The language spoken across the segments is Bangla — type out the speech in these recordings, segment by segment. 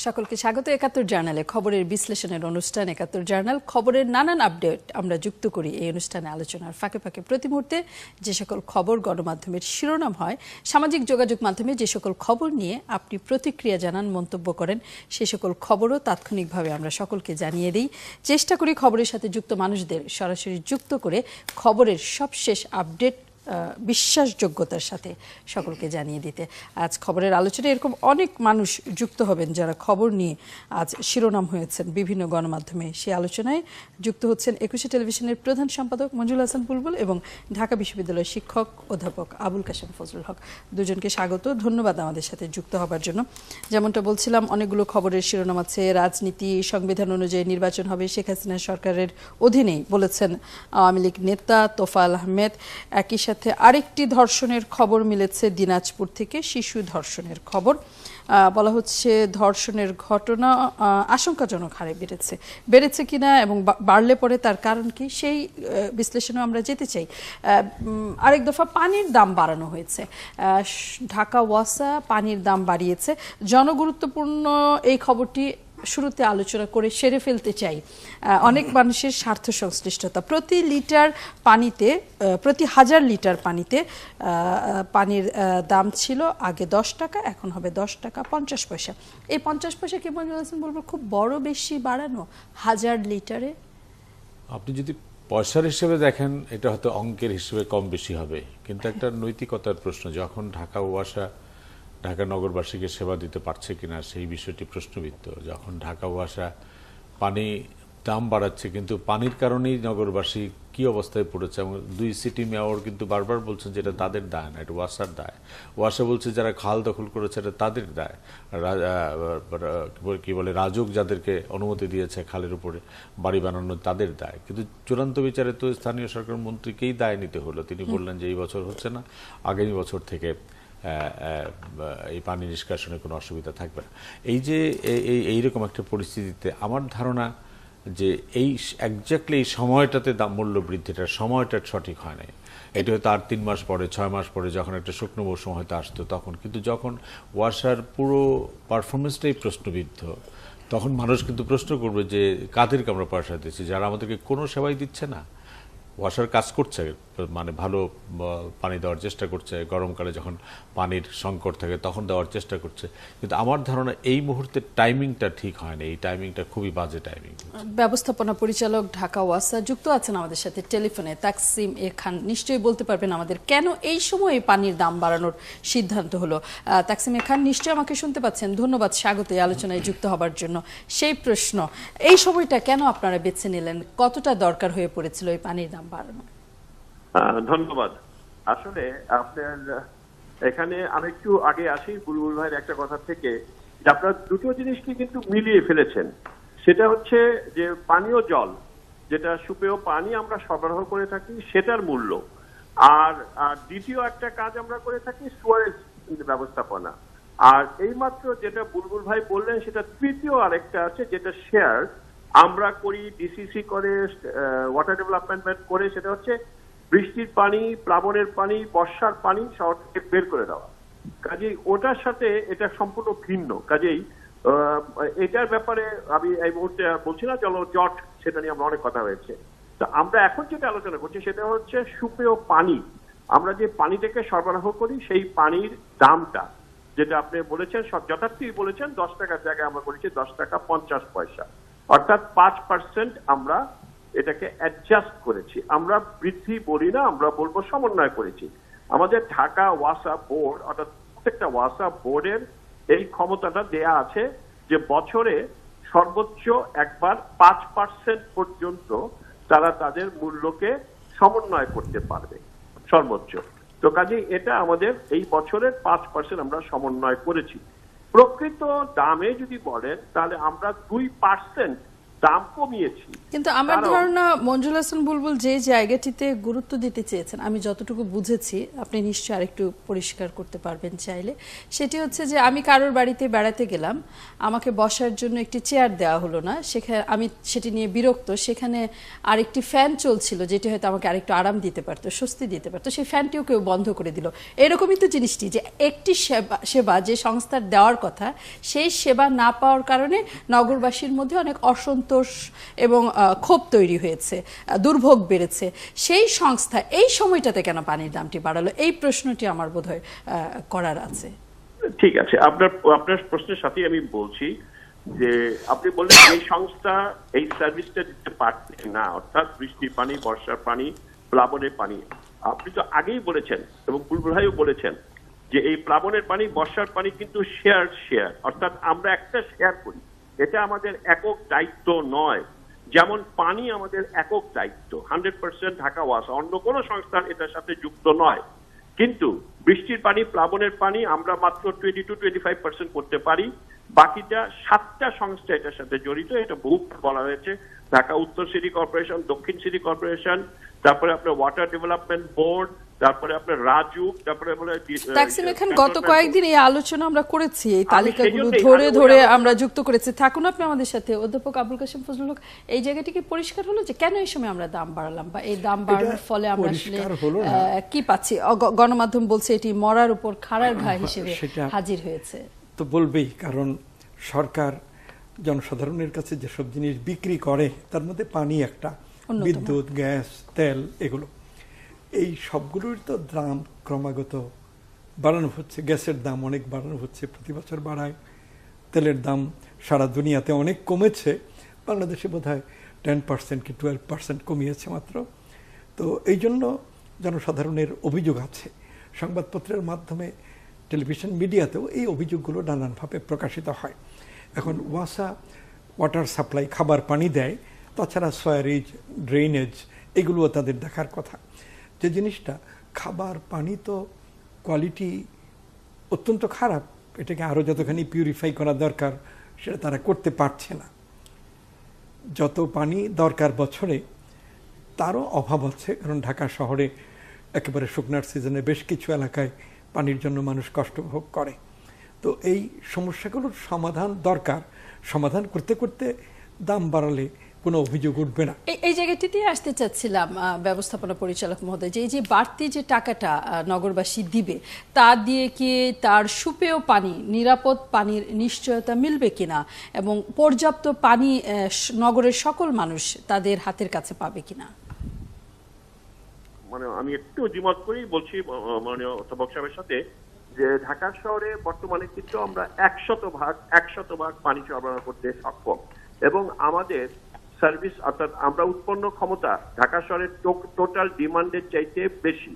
সকলকে স্বাগত একাত্তর জার্নালে খবরের বিশ্লেষণের অনুষ্ঠান একাত্তর জার্নাল খবরের নানান আপডেট আমরা যুক্ত করি এই অনুষ্ঠানে আলোচনার ফাঁকে ফাঁকে প্রতি মুহূর্তে যে সকল খবর গণমাধ্যমের শিরোনাম হয় সামাজিক যোগাযোগ মাধ্যমে যে সকল খবর নিয়ে আপনি প্রতিক্রিয়া জানান মন্তব্য করেন সে সকল খবরও তাৎক্ষণিকভাবে আমরা সকলকে জানিয়ে দিই চেষ্টা করি খবরের সাথে যুক্ত মানুষদের সরাসরি যুক্ত করে খবরের সবশেষ আপডেট বিশ্বাসযোগ্যতার সাথে সকলকে জানিয়ে দিতে। আজ খবরের আলোচনায় এরকম অনেক মানুষ যুক্ত হবেন যারা খবর নিয়ে আজ শিরোনাম হয়েছেন বিভিন্ন গণমাধ্যমে। সেই আলোচনায় যুক্ত হচ্ছেন একুশে টেলিভিশনের প্রধান সম্পাদক মঞ্জুল হাসান বুলবুল এবং ঢাকা বিশ্ববিদ্যালয়ের শিক্ষক অধ্যাপক আবুল কাশেম ফজলুল হক। দুজনকে স্বাগত, ধন্যবাদ আমাদের সাথে যুক্ত হবার জন্য। যেমনটা বলছিলাম অনেকগুলো খবরের শিরোনাম আছে। রাজনীতি, সংবিধান অনুযায়ী নির্বাচন হবে, শেখ হাসিনা সরকারের অধীনেই বলেছেন আওয়ামী লীগ নেতা তোফায়েল আহমেদ। একই সাথে আরেকটি ধর্ষণের খবর মিলেছে দিনাজপুর থেকে, শিশু ধর্ষণের খবর। বলা হচ্ছে ধর্ষণের ঘটনা আশঙ্কাজনক হারে বেড়েছে কিনা এবং বাড়লে পরে তার কারণ কি সেই বিশ্লেষণে আমরা যেতে চাই। আরেক দফা পানির দাম বাড়ানো হয়েছে, ঢাকা ওয়াসা পানির দাম বাড়িয়েছে। জনগুরুত্বপূর্ণ এই খবরটি শুরুতে আলোচনা করে সেরে ফেলতে চাই। অনেক মানুষের স্বার্থ সংশ্লিষ্টতা। প্রতি 1000 লিটার পানিতে পানির দাম ছিল আগে 10 টাকা, এখন হবে 10 টাকা 50 পয়সা। এই 50 পয়সা কি বলবো খুব বড় বেশি বাড়ানো 1000 লিটারে? আপনি যদি পয়সার হিসেবে দেখেন এটা হয়তো অঙ্কের হিসেবে কম বেশি হবে, কিন্তু একটা নৈতিকতার প্রশ্ন। যখন ঢাকা ওয়াসা ঢাকা নগরবাসীকে সেবা দিতে পারছে কিনা সেই বিষয়টি প্রশ্নবিদ্ধ। যখন ঢাকা ওয়াসা পানি দাম বাড়াচ্ছে কিন্তু পানির কারণেই নগরবাসী কি অবস্থায় পড়েছে, এবং 2 সিটি মেয়র কিন্তু বারবার বলছেন যে এটা তাদের দায় না, এটা ওয়াসার দায়। ওয়াসা বলছে যারা খাল দখল করেছে এটা তাদের দায়, কি বলে রাজুক যাদেরকে অনুমতি দিয়েছে খালের উপরে বাড়ি বানানো তাদের দায়। কিন্তু চূড়ান্ত বিচারে তো স্থানীয় সরকার মন্ত্রীকেই দায় নিতে হলো। তিনি বললেন যে এই বছর হচ্ছে না, আগামী বছর থেকে এই পানি নিষ্কাশনে কোনো অসুবিধা থাকবে না। এই যে এইরকম একটা পরিস্থিতিতে আমার ধারণা যে এই একজাক্টলি এই সময়টাতে দাম মূল্য বৃদ্ধিটার সময়টা সঠিক হয় নাই। এটা হয়তো আর 3 মাস পরে 6 মাস পরে যখন একটা শুকনো মৌসুম হয়তো আসতো তখন, কিন্তু যখন ওয়াসার পুরো পারফরমেন্সটাই প্রশ্নবিদ্ধ তখন মানুষ কিন্তু প্রশ্ন করবে যে কাদেরকে আমরা পয়সা দিচ্ছি, যারা আমাদেরকে কোনো সেবাই দিচ্ছে না। ওয়াসার কাজ করছে, মানে ভালো পানি দেওয়ার চেষ্টা করছে, গরমকালে যখন পানির সংকট থাকে তখন দেওয়ার চেষ্টা করছে, কিন্তু আমার ধারণা এই মুহূর্তে টাইমিংটা ঠিক হয়নি। এই টাইমিংটা খুবই বাজে টাইমিং। ব্যবস্থাপনা পরিচালক ঢাকা ওয়াসা যুক্ত আছেন আমাদের সাথে টেলিফোনে, তাকসিম এ খান নিশ্চয়ই বলতে পারবেন আমাদের কেন এই সময়ে পানির দাম বাড়ানোর সিদ্ধান্ত হলো। তাকসিম এ খান নিশ্চয়ই আমাকে শুনতে পাচ্ছেন, ধন্যবাদ, স্বাগত এই আলোচনায় যুক্ত হবার জন্য। সেই প্রশ্ন, এই সময়টা কেন আপনারা বেছে নিলেন, কতটা দরকার হয়ে পড়েছিল এই পানির দাম বাড়ানো? ধন্যবাদ। আসলে আপনার এখানে আমি একটু আগে আসি বুলবুল ভাইয়ের একটা কথা থেকে, যে আপনার দুটো জিনিসকে কিন্তু মিলিয়ে ফেলেছেন। সেটা হচ্ছে যে পানীয় জল, যেটা সুপেয় পানি আমরা সরবরাহ করে থাকি সেটার মূল্য, আর দ্বিতীয় একটা কাজ আমরা করে থাকি সুয়ারেজ ব্যবস্থাপনা। আর এইমাত্র যেটা বুলবুল ভাই বললেন সেটা তৃতীয় আরেকটা আছে যেটা শেয়ার আমরা করি, ডিসিসি করে, ওয়াটার ডেভেলপমেন্ট করে, সেটা হচ্ছে বৃষ্টির পানি, প্লাবনের পানি, বর্ষার পানি শহর থেকে বের করে দেওয়া। কাজেই ওটার সাথে এটা সম্পূর্ণ ভিন্ন। কাজেই এটার ব্যাপারে আমি এই মুহূর্তে বলছি না, চলো জট সেটা নিয়ে আমরা অনেক কথা হয়েছে। তো আমরা এখন যেটা আলোচনা করছি সেটা হচ্ছে সুপেয় পানি। আমরা যে পানিটাকে সরবরাহ করি সেই পানির দামটা, যেটা আপনি বলেছেন সব যথার্থই বলেছেন, 10 টাকার জায়গায় আমরা করেছি 10 টাকা 50 পয়সা, অর্থাৎ 5% আমরা এটাকে অ্যাডজাস্ট করেছি। আমরা বৃদ্ধি বলি না, আমরা বলবো সমন্বয় করেছি। আমাদের ঢাকা ওয়াসা বোর্ড, অর্থাৎ প্রত্যেকটা ওয়াসা বোর্ডের এই ক্ষমতাটা দেয়া আছে যে বছরে সর্বোচ্চ একবার 5% পর্যন্ত তারা তাদের মূল্যকে সমন্বয় করতে পারবে সর্বোচ্চ। তো কাজেই এটা আমাদের এই বছরের 5% আমরা সমন্বয় করেছি। প্রকৃত দামে যদি বলেন তাহলে আমরা 2% দাম কমিয়েছি। কিন্তু আমার ধারণা মঞ্জুল হাসান বুলবুল যে জায়গাটিতে গুরুত্ব দিতে চেয়েছেন, আমি যতটুকু বুঝেছি, আপনি নিশ্চয়ই আরেকটু পরিষ্কার করতে পারবেন চাইলে, সেটি হচ্ছে যে আমি কারোর বাড়িতে বেড়াতে গেলাম, আমাকে বসার জন্য একটি চেয়ার দেওয়া হলো না, সেখানে আমি সেটি নিয়ে বিরক্ত, সেখানে আরেকটি ফ্যান চলছিল যেটি হয়তো আমাকে আরেকটু আরাম দিতে পারতো, স্বস্তি দিতে পারতো, সেই ফ্যানটিও কেউ বন্ধ করে দিল। এরকমই তো জিনিসটি, যে একটি সেবা যে সংস্থার দেওয়ার কথা, সেই সেবা না পাওয়ার কারণে নগরবাসীর মধ্যে অনেক অসন্তোষ এবং ক্ষোভ তৈরি হয়েছে, দুর্ভোগ বেড়েছে। সেই সংস্থা এই সময়টাতে কেন পানির দামটি বাড়ালো, এই প্রশ্নটি আমার বোধহয় করার আছে। ঠিক আছে, আপনার প্রশ্নের সাথে আমি বলছি যে আপনি বললেন এই সংস্থা এই সার্ভিসটা দিতে পারছে না, অর্থাৎ বৃষ্টির পানি, বর্ষার পানি, প্লাবনের পানি। আপনি তো আগেই বলেছেন এবং বুলবুল ভাইও বলেছেন যে এই প্লাবনের পানি, বর্ষার পানি কিন্তু শেয়ার, অর্থাৎ আমরা একটা শেয়ার করি, এটা আমাদের একক দায়িত্ব নয়। যেমন পানি আমাদের একক দায়িত্ব, 100% ঢাকা ওয়াসা, অন্য কোনো সংস্থান এটার সাথে যুক্ত নয়। কিন্তু বৃষ্টির পানি, প্লাবনের পানি আমরা মাত্র 20-25% করতে পারি, বাকিটা 7টা সংস্থা এটার সাথে জড়িত। এটা বহু বলা হয়েছে, ঢাকা উত্তর সিটি কর্পোরেশন, দক্ষিণ সিটি কর্পোরেশন, তারপরে আপনার ওয়াটার ডেভেলপমেন্ট বোর্ড, তারপরে আপনার রাজু, তারপরে তাকসিম, এখানে গত কয়েকদিন এই আলোচনা আমরা করেছি, এই তালিকাগুলো ধরে ধরে আমরা যুক্ত করেছি। থাকুন আপনি আমাদের সাথে। অধ্যাপক আবুল কাশেম ফজলুল হক, এই জায়গাটিকে পরিষ্কার হলো যে কেন এই সময় আমরা দাম বাড়ালাম, বা এই দাম বাড়ানোর ফলে আমরা আসলে কি পাচ্ছি? গণমাধ্যম বলছে এটি মরার উপর খাড়ার ঘা হিসেবে হাজির হয়েছে। তো বলবেই, কারণ সরকার জনসাধারণের কাছে যেসব জিনিস বিক্রি করে তার মধ্যে পানি একটা, বিদ্যুৎ, গ্যাস, তেল, এগুলো, এই সবগুলোর তো দাম ক্রমাগত বাড়ানো হচ্ছে। গ্যাসের দাম অনেক বাড়ানো হচ্ছে, প্রতি বছর বাড়ায়। তেলের দাম সারা দুনিয়াতে অনেক কমেছে, বাংলাদেশে বোধহয় 10% কি 12% কমিয়েছে মাত্র। তো এই জন্য জনসাধারণের অভিযোগ আছে, সংবাদপত্রের মাধ্যমে, টেলিভিশন মিডিয়াতেও এই অভিযোগগুলো নানানভাবে প্রকাশিত হয়। এখন ওয়াসা ওয়াটার সাপ্লাই খাবার পানি দেয়, তাছাড়া সয়ারেজ, ড্রেনেজ, এগুলোও তাদের দেখার কথা। যে জিনিসটা খাবার পানি, তো কোয়ালিটি অত্যন্ত খারাপ, এটাকে আরও যতখানি পিউরিফাই করা দরকার সেটা তারা করতে পারছে না। যত পানি দরকার বছরে তারও অভাব আছে, কারণ ঢাকা শহরে একেবারে শুকনার সিজনে বেশ কিছু এলাকায় পানির জন্য মানুষ কষ্ট ভোগ করে। তো এই সমস্যাগুলোর সমাধান দরকার। সমাধান করতে করতে দাম বাড়ালে কোনো অভিযোগ উঠবে না। এই জায়গাটিতে আসতে চাচ্ছিলাম ব্যবস্থাপনা পরিচালক মহোদয়, যে এই যে বাড়তি যে টাকাটা নগরবাসী দিবে, তা দিয়ে কি তার সুপেয় পানি, নিরাপদ পানির নিশ্চয়তা মিলবে কিনা, এবং পর্যাপ্ত পানি নগরের সকল মানুষ তাদের হাতের কাছে পাবে কিনা? মানে আমি একটু দ্বিমত করেই বলছি মাননীয় অধ্যাপক সাহেবের সাথে, যে ঢাকা শহরে বর্তমানে কিন্তু আমরা 100% পানি সরবরাহ করতে সক্ষম, এবং আমাদের সার্ভিস, অর্থাৎ আমরা উৎপন্ন ক্ষমতা ঢাকা শহরের টোটাল ডিমান্ডের চাইতে বেশি।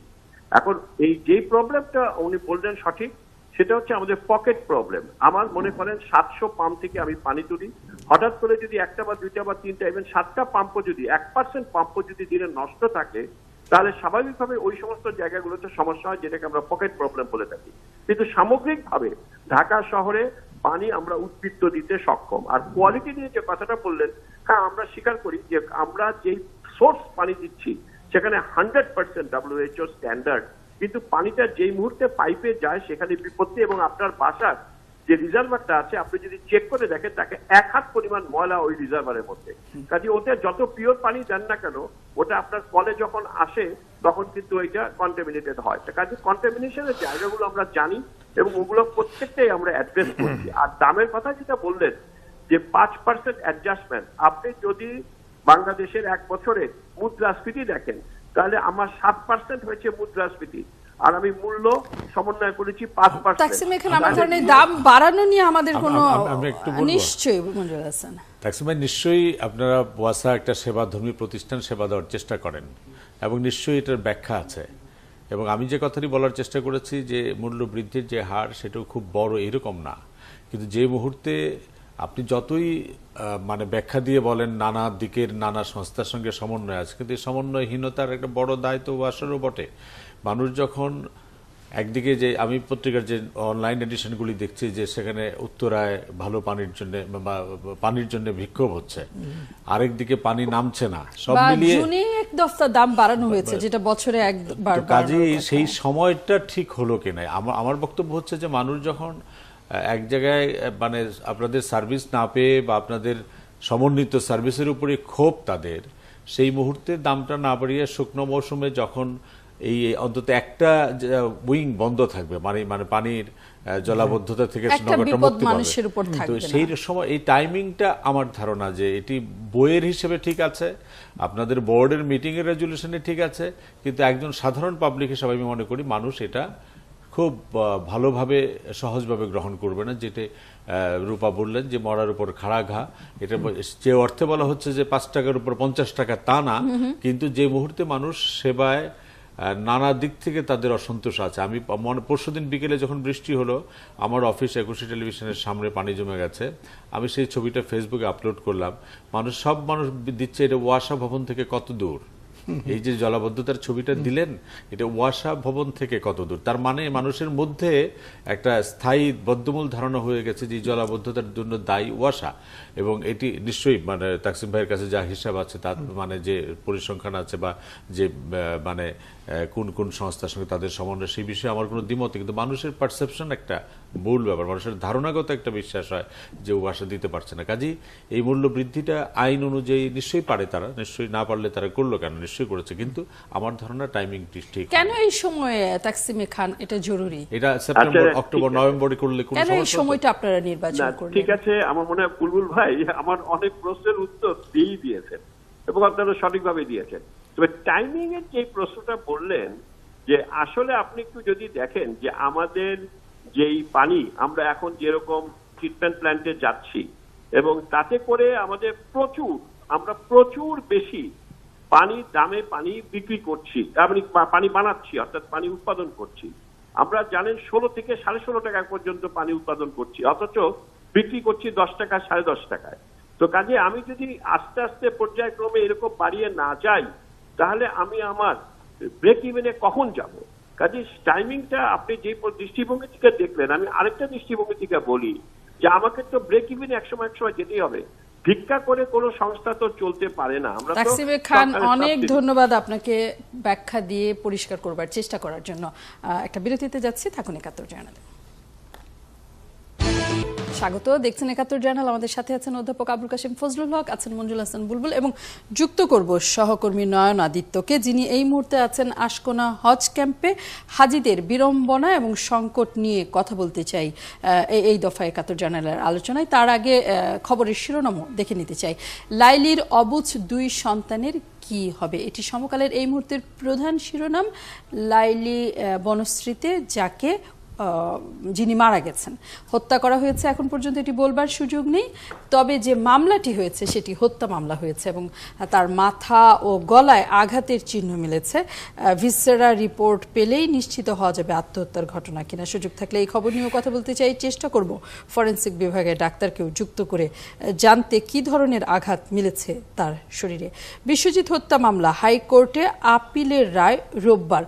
এখন এই যে প্রবলেমটা উনি বললেন সঠিক, সেটা হচ্ছে আমাদের পকেট প্রবলেম। আমার মনে করেন 700 পাম্প থেকে আমি পানি তুলি, হঠাৎ করে যদি একটা বা দুইটা বা তিনটা, ইভেন 7টা পাম্পও যদি 1% পাম্পও যদি দিনে নষ্ট থাকে, তাহলে স্বাভাবিকভাবে ওই সমস্ত জায়গাগুলোতে সমস্যা হয়, যেটাকে আমরা পকেট প্রবলেম বলে থাকি। কিন্তু সামগ্রিকভাবে ঢাকা শহরে পানি আমরা উদ্বৃত্ত দিতে সক্ষম। আর কোয়ালিটি নিয়ে যে কথাটা বললেন, হ্যাঁ আমরা স্বীকার করি যে আমরা যেই সোর্স পানি দিচ্ছি সেখানে 100% WHO স্ট্যান্ডার্ড, কিন্তু পানিটা যেই মুহূর্তে পাইপে যায় সেখানে বিপত্তি, এবং আপনার বাসার যে রিজার্ভারটা আছে আপনি যদি চেক করে দেখেন, তাকে 1 হাত পরিমাণ ময়লা ওই রিজার্ভারের মধ্যে। কাজে ওতে যত পিওর পানি দেন না কেন, ওটা আপনার কলে যখন আসে তখন কিন্তু ওইটা কন্টামিনেটেড হয়। কাজে কন্টামিনেশনের জায়গাগুলো আমরা জানি এবং ওগুলো প্রত্যেকটাই আমরা অ্যাড্রেস করছি। আর দামের কথা যেটা বললেন যে 5% অ্যাডজাস্টমেন্ট, আপনি যদি বাংলাদেশের 1 বছরে মুদ্রাস্ফীতি দেখেন, তাহলে আমার 7% হয়েছে মুদ্রাস্ফীতি, আর আমি মূল্য সমন্বয় করেছি 5%। তাকসিম, এখানে আমার ধারণা দাম বাড়ানো নিয়ে আমাদের কোনো নিশ্চয়ই মঞ্জুর হাসান, তাকসিম ভাই, নিশ্চয়ই আপনারা ওয়াসা একটা সেবাধর্মী প্রতিষ্ঠান, সেবা দেওয়ার চেষ্টা করেন এবং নিশ্চয়ই এটার ব্যাখ্যা আছে। এবং আমি যে কথাটি বলার চেষ্টা করেছি যে মূল্য বৃদ্ধির যে হার সেটাও খুব বড় এরকম না, কিন্তু যে মুহূর্তে আপনি যতই মানে ব্যাখ্যা দিয়ে বলেন নানা দিকের নানা সংস্থার সঙ্গে সমন্বয় আছে, কিন্তু এই সমন্বয়হীনতার একটা বড় দায় তো ওয়াসারও বটে। মানুষ যখন একদিকে যে আমি পত্রিকার যে অনলাইন এডিশনগুলি দেখছি যে সেখানে উত্তরায় ভালো পানির জন্য বিক্ষোভ হচ্ছে, আরেকদিকে পানি নামছে না, সব মিলিয়ে জুনে এক দফা দাম বাড়ানো হয়েছে যেটা বছরে একবার। কাজেই সেই সময়টা ঠিক হলো কিনা। আমার বক্তব্য হচ্ছে যে মানুষ যখন এক জায়গায় মানে আপনাদের সার্ভিস না পেয়ে বা আপনাদের সমন্বিত সার্ভিসের উপরে ক্ষোভ তাদের, সেই মুহূর্তে দামটা না বাড়িয়ে শুকনো মৌসুমে যখন এই অন্তত একটা উইং বন্ধ থাকবে, মানে পানির জলাবদ্ধতা থেকে শ্রীনগরটা মুক্তি পাবে, তো সেই সময় এই টাইমিংটা আমার ধারণা যে এটি বইয়ের হিসেবে ঠিক আছে, আপনাদের বোর্ডের মিটিং এর রেজুলেশনে ঠিক আছে, কিন্তু একজন সাধারণ পাবলিক হিসেবে আমি মনে করি মানুষ এটা খুব ভালোভাবে সহজভাবে গ্রহণ করবে না। যেটা রূপা বললেন যে মরার উপর খাড়া ঘা, এটা যে অর্থে বলা হচ্ছে যে 5 টাকার উপর 50 টাকা তা না, কিন্তু যে মুহূর্তে মানুষ সেবায় নানা দিক থেকে তাদের অসন্তোষ আছে। আমি পরশুদিন বিকেলে যখন বৃষ্টি হলো, আমার অফিস 21 টেলিভিশনের সামনে পানি জমে গেছে, আমি সেই ছবিটা ফেসবুকে আপলোড করলাম। মানুষ দিচ্ছে এটা ওয়াসা ভবন থেকে কত দূর, এই যে জলাবদ্ধতার ছবিটা দিলেন এটা ওয়াসা ভবন থেকে কত দূর, তার মানে মানুষের মধ্যে একটা স্থায়ী বদ্ধমূল ধারণা হয়ে গেছে যে জলাবদ্ধতার জন্য দায়ী ওয়াসা। এবং এটি নিশ্চয়ই মানে তাকসিম ভাইয়ের কাছে যা হিসাব আছে তার মানে যে পরিসংখ্যান আছে বা যে মানে কোন কোন সংস্থার সঙ্গে তাদের সমন্বয়, সেই বিষয়ে আমার কোনো দ্বিমত, কিন্তু মানুষের পারসেপশন একটা মূল ব্যাপার, মানুষের ধারণাগত একটা বিশ্বাস হয় যে ওয়াসা দিতে পারছে না। কাজেই এই মূল্য বৃদ্ধিটা আইন অনুযায়ী নিশ্চয়ই পারে তারা, নিশ্চয়ই না পারলে তারা করলো কেন, নিশ্চয়ই করেছে, কিন্তু আমার ধারণা টাইমিং ঠিক কেন এই সময়ে তাকসিমে খান এটা জরুরি, এটা সেপ্টেম্বর অক্টোবর নভেম্বরে করলে কোন কেন এই সময়টা আপনারা নির্বাচন করলেন? ঠিক আছে, আমার মনে হয় বুলবুল ভাই আমার অনেক প্রশ্নের উত্তর দিয়েছেন এবং আপনারা সঠিকভাবে দিয়েছেন। তবে টাইমিং এর যে প্রশ্নটা বললেন, যে আসলে আপনি একটু যদি দেখেন যে আমাদের যেই পানি আমরা এখন যেরকম ট্রিটমেন্ট প্ল্যান্টে যাচ্ছি এবং তাতে করে আমাদের আমরা প্রচুর বেশি পানির দামে পানি বিক্রি করছি, পানি বানাচ্ছি, অর্থাৎ পানি উৎপাদন করছি। আমরা জানেন 16 থেকে 16.5 টাকা পর্যন্ত পানি উৎপাদন করছি, অথচ বিক্রি করছি 10 টাকা 10.5 টাকায়। তো কাজে আমি যদি আস্তে আস্তে পর্যায়ক্রমে এরকম বাড়িয়ে না যাই, তাহলে আমি আমার ব্রেক ইভেনে কখন যাব? কাজে টাইমিংটা আপনি যে দৃষ্টিভঙ্গি থেকে দেখলেন, আমি আরেকটা দৃষ্টিভঙ্গি থেকে বলি যে আমাকে তো ব্রেক ইভেনে এক সময় যেতেই হবে। ভিক্ষা করে কোনো সংস্থা তো চলতে পারে না। আমরা তাকসিম খান, অনেক ধন্যবাদ আপনাকে ব্যাখ্যা দিয়ে পরিষ্কার করবার চেষ্টা করার জন্য। একটা বিরতিতে যাচ্ছি, থাকুন 71 জার্নালে। স্বাগত, দেখছেন 71 জার্নাল। আমাদের সাথে আছেন অধ্যাপক আবুল কাশেম ফজলুল হক, আছেন মঞ্জুল হাসান বুলবুল এবং যুক্ত করব সহকর্মী নয়ন আদিত্যকে, যিনি এই মুহূর্তে আছেন আশকোনা হজ ক্যাম্পে। হাজিদের বিড়ম্বনা এবং সংকট নিয়ে কথা বলতে চাই এই দফা 71 জার্নালের আলোচনায়। তার আগে খবরের শিরোনামও দেখে নিতে চাই। লাইলির অবুঝ 2 সন্তানের কি হবে, এটি সমকালের এই মুহূর্তের প্রধান শিরোনাম। লাইলি বনশ্রীতে যাকে যিনি মারা গেছেন, হত্যা করা হয়েছে, এখন পর্যন্ত এটি বলবার সুযোগ নেই, তবে যে মামলাটি হয়েছে সেটি হত্যা মামলা হয়েছে এবং তার মাথা ও গলায় আঘাতের চিহ্ন মিলেছে। ভিসেরা রিপোর্ট পেলেই নিশ্চিত হওয়া যাবে আত্মহত্যার ঘটনা কিনা। সুযোগ থাকলে এই খবর নিয়েও কথা বলতে চাই, চেষ্টা করব ফরেন্সিক বিভাগের ডাক্তারকেও যুক্ত করে জানতে কি ধরনের আঘাত মিলেছে তার শরীরে। বিশ্বজিৎ হত্যা মামলা হাইকোর্টে আপিলের রায় রোববার।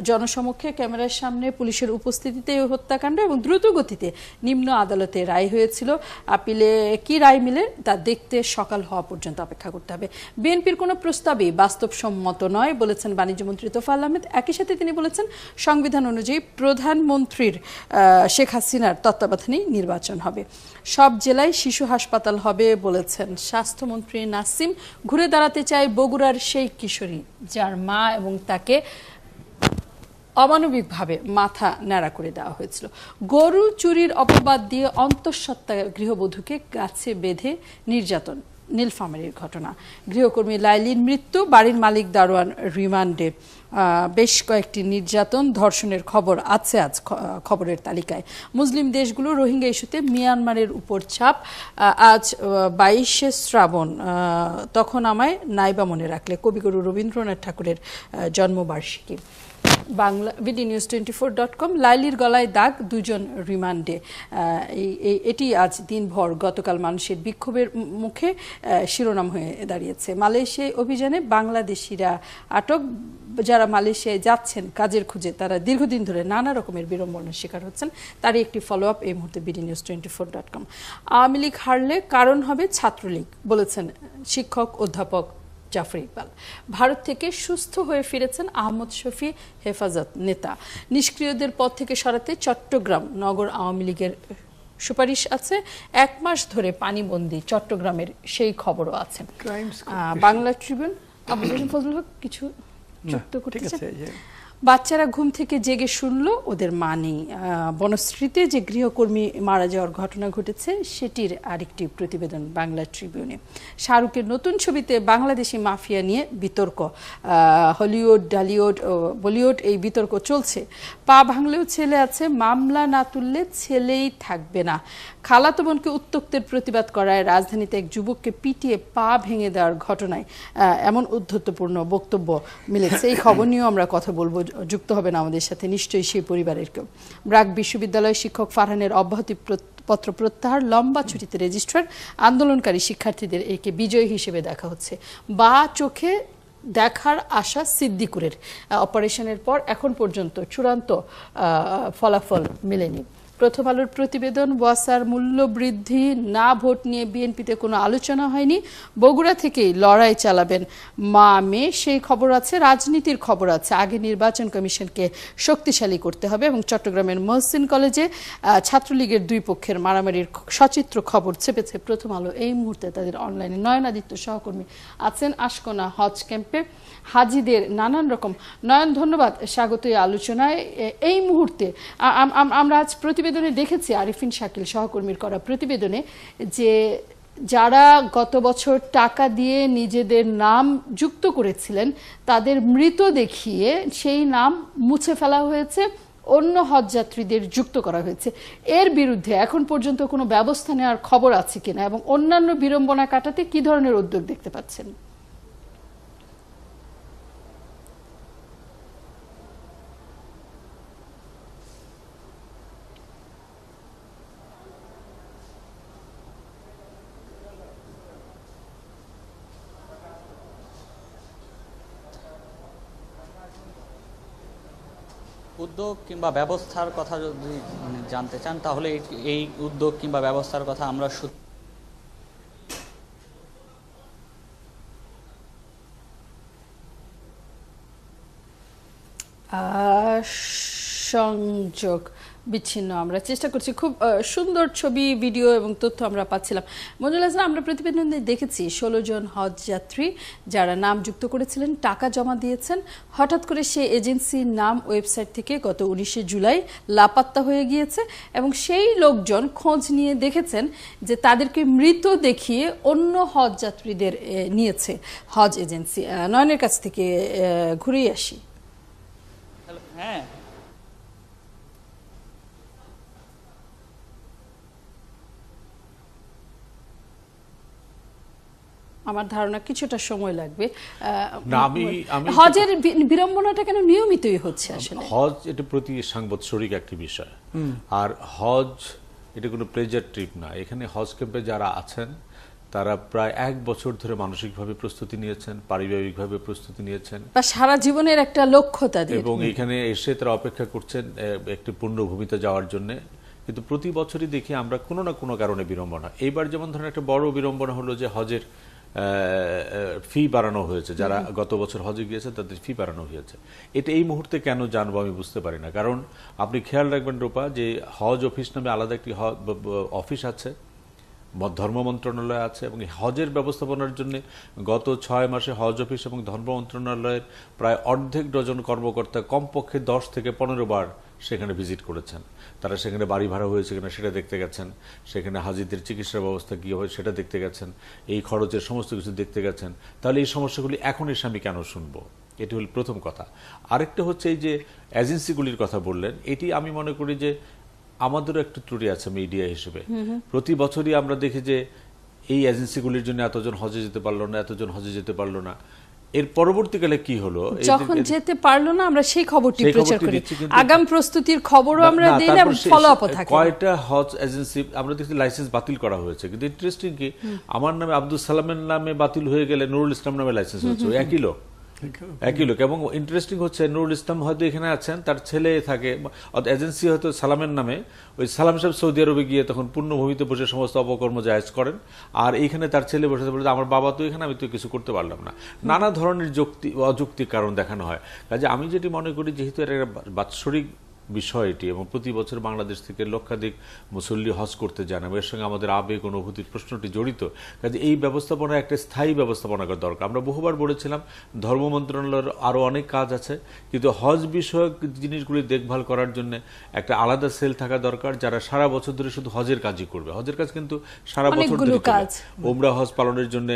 জনসমক্ষে ক্যামেরার সামনে পুলিশের উপস্থিতিতে এই হত্যাকাণ্ড এবং দ্রুত গতিতে নিম্ন আদালতে রায় হয়েছিল। আপিলে কি রায় মিলে তা দেখতে সকাল হওয়া পর্যন্ত অপেক্ষা করতে হবে। বিএনপির কোনো প্রস্তাবই বাস্তবসম্মত নয় বলেছেন বাণিজ্যমন্ত্রী তোফায়েল আহমেদ। একই সাথে তিনি বলেছেন সংবিধান অনুযায়ী প্রধানমন্ত্রীর শেখ হাসিনার তত্ত্বাবধানেই নির্বাচন হবে। সব জেলায় শিশু হাসপাতাল হবে বলেছেন স্বাস্থ্যমন্ত্রী নাসিম। ঘুরে দাঁড়াতে চায় বগুড়ার সেই কিশোরী যার মা এবং তাকে অমানবিকভাবে মাথা ন্যাড়া করে দেওয়া হয়েছিল। গরু চুরির অপবাদ দিয়ে অন্তঃসত্ত্বা গৃহবধূকে গাছে বেঁধে নির্যাতন, নীলফামারীর ঘটনা। গৃহকর্মী লাইলির মৃত্যু, বাড়ির মালিক দারোয়ান রিমান্ডে। বেশ কয়েকটি নির্যাতন, ধর্ষণের খবর আছে আজ খবরের তালিকায়। মুসলিম দেশগুলো রোহিঙ্গা ইস্যুতে মিয়ানমারের উপর চাপ। আজ 22শে শ্রাবণ, তখন আমায় নাইবা মনে রাখলে, কবিগুরু রবীন্দ্রনাথ ঠাকুরের জন্মবার্ষিকী। বাংলা BDNews24.com। লাইলির গলায় দাগ, 2 জন রিমান্ডে। এটি আজ দিনভর গতকাল মানুষের বিক্ষোভের মুখে শিরোনাম হয়ে দাঁড়িয়েছে। মালয়েশিয়ায় অভিযানে বাংলাদেশিরা আটক। যারা মালয়েশিয়ায় যাচ্ছেন কাজের খুঁজে, তারা দীর্ঘদিন ধরে নানা রকমের বিড়ম্বনার শিকার হচ্ছেন, তারই একটি ফলো আপ এই মুহূর্তে BDNews24.com। আওয়ামী লীগ হারলে কারণ হবে ছাত্রলীগ, বলেছেন শিক্ষক অধ্যাপক জাফর ইকবাল। ভারত থেকে সুস্থ হয়ে ফিরেছেন আহমদ শফি হেফাজত নেতা। নিষ্ক্রিয়দের পদ থেকে সরাতে চট্টগ্রাম নগর আওয়ামী লীগের সুপারিশ আছে। 1 মাস ধরে পানিবন্দী চট্টগ্রামের সেই খবরও আছে। বাংলা ট্রিবিউন, আবুল হোসেন ফজলুল হক কিছু যুক্ত করতে চান? বাচ্চারা ঘুম থেকে জেগে শুনল ওদের মা নেই। বনশ্রীতে যে গৃহকর্মী মারা যাওয়ার ঘটনা ঘটেছে সেটির আরেকটি প্রতিবেদন বাংলা ট্রিবিউনে। শাহরুখের নতুন ছবিতে বাংলাদেশি মাফিয়া নিয়ে বিতর্ক। হলিউড, ডালিউড, বলিউড এই বিতর্ক চলছে। পা ভাঙলেও ছেলে আছে, মামলা না তুললে ছেলেই থাকবে না। খালাতো বোনকে উত্ত্যক্তের প্রতিবাদ করায় রাজধানীতে এক যুবককে পিটিয়ে পা ভেঙে দেওয়ার ঘটনায় এমন উদ্ধত্তপূর্ণ বক্তব্য মিলেছে। এই খবর নিয়েও আমরা কথা বলবো, যুক্ত হবেন আমাদের সাথে নিশ্চয়ই সেই পরিবারের কেউ। ব্র্যাক বিশ্ববিদ্যালয়ের শিক্ষক ফারহানের অব্যাহতি পত্র প্রত্যাহার, লম্বা ছুটিতে রেজিস্ট্রার। আন্দোলনকারী শিক্ষার্থীদের একে বিজয়ী হিসেবে দেখা হচ্ছে। বা চোখে দেখার আশা সিদ্দিকুরের। অপারেশনের পর এখন পর্যন্ত চূড়ান্ত ফলাফল মেলেনি। প্রথম আলোর প্রতিবেদন, ওয়াসার মূল্য বৃদ্ধি না, ভোট নিয়ে বিএনপিতে কোনো আলোচনা হয়নি। বগুড়া থেকেই লড়াই চালাবেন মা মেয়ে, সেই খবর আছে। রাজনীতির খবর আছে, আগে নির্বাচন কমিশনকে শক্তিশালী করতে হবে। এবং চট্টগ্রামের মহসিন কলেজে ছাত্রলীগের 2 পক্ষের মারামারির সচিত্র খবর ছেপেছে প্রথম আলো এই মুহূর্তে তাদের অনলাইনে। নয়নাদিত্য সহকর্মী আছেন আশকোনা হজ ক্যাম্পে, হাজিদের নানান রকম। নয়ন, ধন্যবাদ, স্বাগত এই আলোচনায়। এই মুহূর্তে আমরা আজ প্রতিবেদনে দেখেছি, আরিফিন শাকিল সহকর্মীর করা প্রতিবেদনে, যে যারা গত বছর টাকা দিয়ে নিজেদের নাম যুক্ত করেছিলেন তাদের মৃত দেখিয়ে সেই নাম মুছে ফেলা হয়েছে, অন্য হজযাত্রীদের যুক্ত করা হয়েছে। এর বিরুদ্ধে এখন পর্যন্ত কোনো ব্যবস্থা নেওয়ার খবর আছে কিনা এবং অন্যান্য বিড়ম্বনা কাটাতে কি ধরনের উদ্যোগ দেখতে পাচ্ছেন? উদ্যোগ কিংবা ব্যবস্থার কথা যদি জানতে চান, তাহলে এই উদ্যোগ কিংবা ব্যবস্থার কথা আমরা সংযোগ বিচ্ছিন্ন। আমরা চেষ্টা করছি, খুব সুন্দর ছবি, ভিডিও এবং তথ্য আমরা পাচ্ছিলাম। মঞ্জুল হাসান, আমরা প্রতিবেদনে দেখেছি 16 জন হজ যাত্রী যারা নাম যুক্ত করেছিলেন, টাকা জমা দিয়েছেন, হঠাৎ করে সেই এজেন্সির নাম ওয়েবসাইট থেকে গত 19 জুলাই লাপাত্তা হয়ে গিয়েছে এবং সেই লোকজন খোঁজ নিয়ে দেখেছেন যে তাদেরকে মৃত দেখিয়ে অন্য হজ যাত্রীদের নিয়েছে হজ এজেন্সি। নয়নের কাছ থেকে ঘুরেই আসি। হ্যাঁ, আমার ধারণা কিছুটা সময় লাগবে। না, আমি হজের বিড়ম্বনাটা কেন নিয়মিতই হচ্ছে আসলে? হজ এটা প্রতি সাংবৎসরিক একটি বিষয়, আর হজ এটা কোনো প্লেজার ট্রিপ না। এখানে হজ ক্যাম্পে যারা আছেন তারা প্রায় 1 বছর ধরে মানসিকভাবে প্রস্তুতি নিয়েছেন, পারিবারিকভাবে প্রস্তুতি নিয়েছেন, বা সারা জীবনের একটা লক্ষ্য তাদের, এবং এখানে এসে তারা অপেক্ষা করছেন একটি পূর্ণভূমিতে যাওয়ার জন্য। কিন্তু প্রতি বছরই দেখি আমরা কোনো না কোনো কারণে বিড়ম্বনা। এইবার যেমন ধরেন একটা বড় বিড়ম্বনা হলো যে হজের ফি বাড়ানো হয়েছে। যারা গত বছর হজে গিয়েছে তাদের ফি বাড়ানো হয়েছে। এটা এই মুহূর্তে কেন জানবো আমি বুঝতে পারি না। কারণ আপনি খেয়াল রাখবেন রূপা, যে হজ অফিস নামে আলাদা একটি অফিস আছে, ধর্ম মন্ত্রণালয় আছে, এবং হজের ব্যবস্থাপনার জন্য গত 6 মাসে হজ অফিস এবং ধর্ম মন্ত্রণালয়ের প্রায় অর্ধেক ডজন কর্মকর্তা কমপক্ষে 10 থেকে 15 বার সেখানে ভিজিট করেছেন। তারা সেখানে বাড়ি ভাড়া হয়েছে কিনা সেটা দেখতে গেছেন, সেখানে হাজিদের চিকিৎসা ব্যবস্থা কী হয় সেটা দেখতে গেছেন, এই খরচের সমস্ত কিছু দেখতে গেছেন। তাহলে এই সমস্যাগুলি এখন এসে আমি কেন শুনবো? এটি হল প্রথম কথা। আরেকটা হচ্ছে এই যে এজেন্সিগুলির কথা বললেন, এটি আমি মনে করি যে আমাদেরও একটু ত্রুটি আছে মিডিয়া হিসেবে। প্রতি বছরই আমরা দেখি যে এই এজেন্সিগুলির জন্য এতজন হজে যেতে পারলো না, এতজন হজে যেতে পারলো না। এর পরবর্তীকালে কি হলো, যখন যেতে পারলো না আমরা সেই খবরটি সেই প্রচার খবরটি করি, দিচ্ছি, কিন্তু আগাম প্রস্তুতির খবরও আমরা না, দিই না এবং তারপর ফলো আপও থাকে। কয়টা হজ এজেন্সি আমরা দেখছি লাইসেন্স বাতিল করা হয়েছে, কিন্তু ইন্টারেস্টিং কি আমার নামে আব্দুল সালামের নামে বাতিল হয়ে গেলে নুরুল ইসলাম নামে লাইসেন্স হচ্ছে, ওই একই লোক। এবং ইন্টারেস্টিং হচ্ছে নুরুল ইসলাম হয়তো এখানে আছেন, তার ছেলে থাকে, এজেন্সি হয়তো সালামের নামে, ওই সালাম সাহেব সৌদি আরবে গিয়ে তখন পূর্ণভূমিতে বসে সমস্ত অপকর্ম জায়েজ করেন, আর এইখানে তার ছেলে বসে বলে আমার বাবা তো এখানে, আমি তো কিছু করতে পারলাম না। নানা ধরনের অযৌক্তিক কারণ দেখানো হয়। কাজে আমি যেটি মনে করি, যেহেতু এটা একটা বাৎসরিক বিষয় এটি, এবং প্রতি বছর বাংলাদেশ থেকে লক্ষাধিক মুসল্লি হজ করতে যান, এবং এর সঙ্গে আমাদের আবেগ অনুভূতির প্রশ্নটি জড়িত। কাজে এই ব্যবস্থাপনা একটা স্থায়ী ব্যবস্থাপনা করা দরকার। আমরা বহুবার বলেছিলাম ধর্ম মন্ত্রণালয়ের আরও অনেক কাজ আছে, কিন্তু হজ বিষয়ক জিনিসগুলি দেখভাল করার জন্য একটা আলাদা সেল থাকা দরকার, যারা সারা বছর ধরে শুধু হজের কাজই করবে। হজের কাজ কিন্তু সারা বছর ধরে কাজ, উমরা হজ পালনের জন্য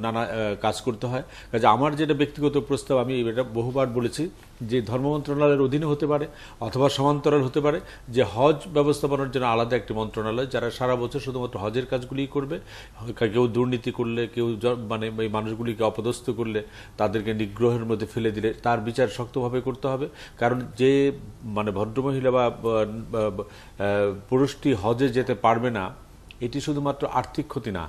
নানা কাজ করতে হয়। কাজে আমার যেটা ব্যক্তিগত প্রস্তাব, আমি এটা বহুবার বলেছি, যে ধর্ম মন্ত্রণালয়ের অধীনে হতে পারে অথবা সমান্তরাল হতে পারে, যে হজ ব্যবস্থাপনার জন্য আলাদা একটি মন্ত্রণালয়, যারা সারা বছর শুধুমাত্র হজের কাজগুলিই করবে। কেউ দুর্নীতি করলে, কেউ মানে এই মানুষগুলিকে অপদস্থ করলে, তাদেরকে নিগ্রহের মধ্যে ফেলে দিলে তার বিচার শক্তভাবে করতে হবে। কারণ যে মানে ভদ্রমহিলা বা পুরুষটি হজে যেতে পারবে না, এটি শুধুমাত্র আর্থিক ক্ষতি না,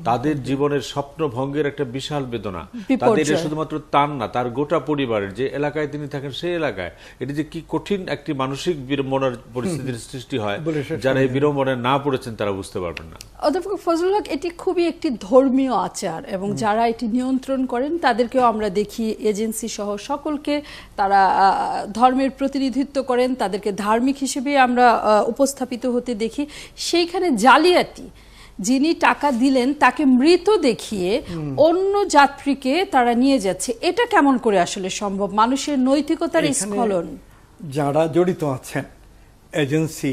তাদের জীবনের স্বপ্ন ভঙ্গের একটা বিশাল বেদনা। তাদের এটা শুধুমাত্র তার না, তার গোটা পরিবারের, যে এলাকায় তিনি থাকেন সেই এলাকায় এটি যে কি কঠিন একটি মানসিক বিড়ম্বনার পরিস্থিতির সৃষ্টি হয়, যারা এই বিড়ম্বনায় না পড়েছেন তারা বুঝতে পারবেন না। অধ্যাপক ফজলুল হক, এটি খুবই একটি ধর্মীয় আচার, এবং যারা এটি নিয়ন্ত্রণ করেন তাদেরকেও আমরা দেখি এজেন্সি সহ সকলকে তারা ধর্মের প্রতিনিধিত্ব করেন, তাদেরকে ধার্মিক হিসেবে আমরা উপস্থাপিত হতে দেখি। সেইখানে জালিয়াতি, যিনি টাকা দিলেন তাকে মৃত দেখিয়ে অন্য যাত্রীকে তারা নিয়ে যাচ্ছে, এটা কেমন করে আসলে সম্ভব? মানুষের নৈতিকতার স্খলন। যারা জড়িত আছেন, এজেন্সি,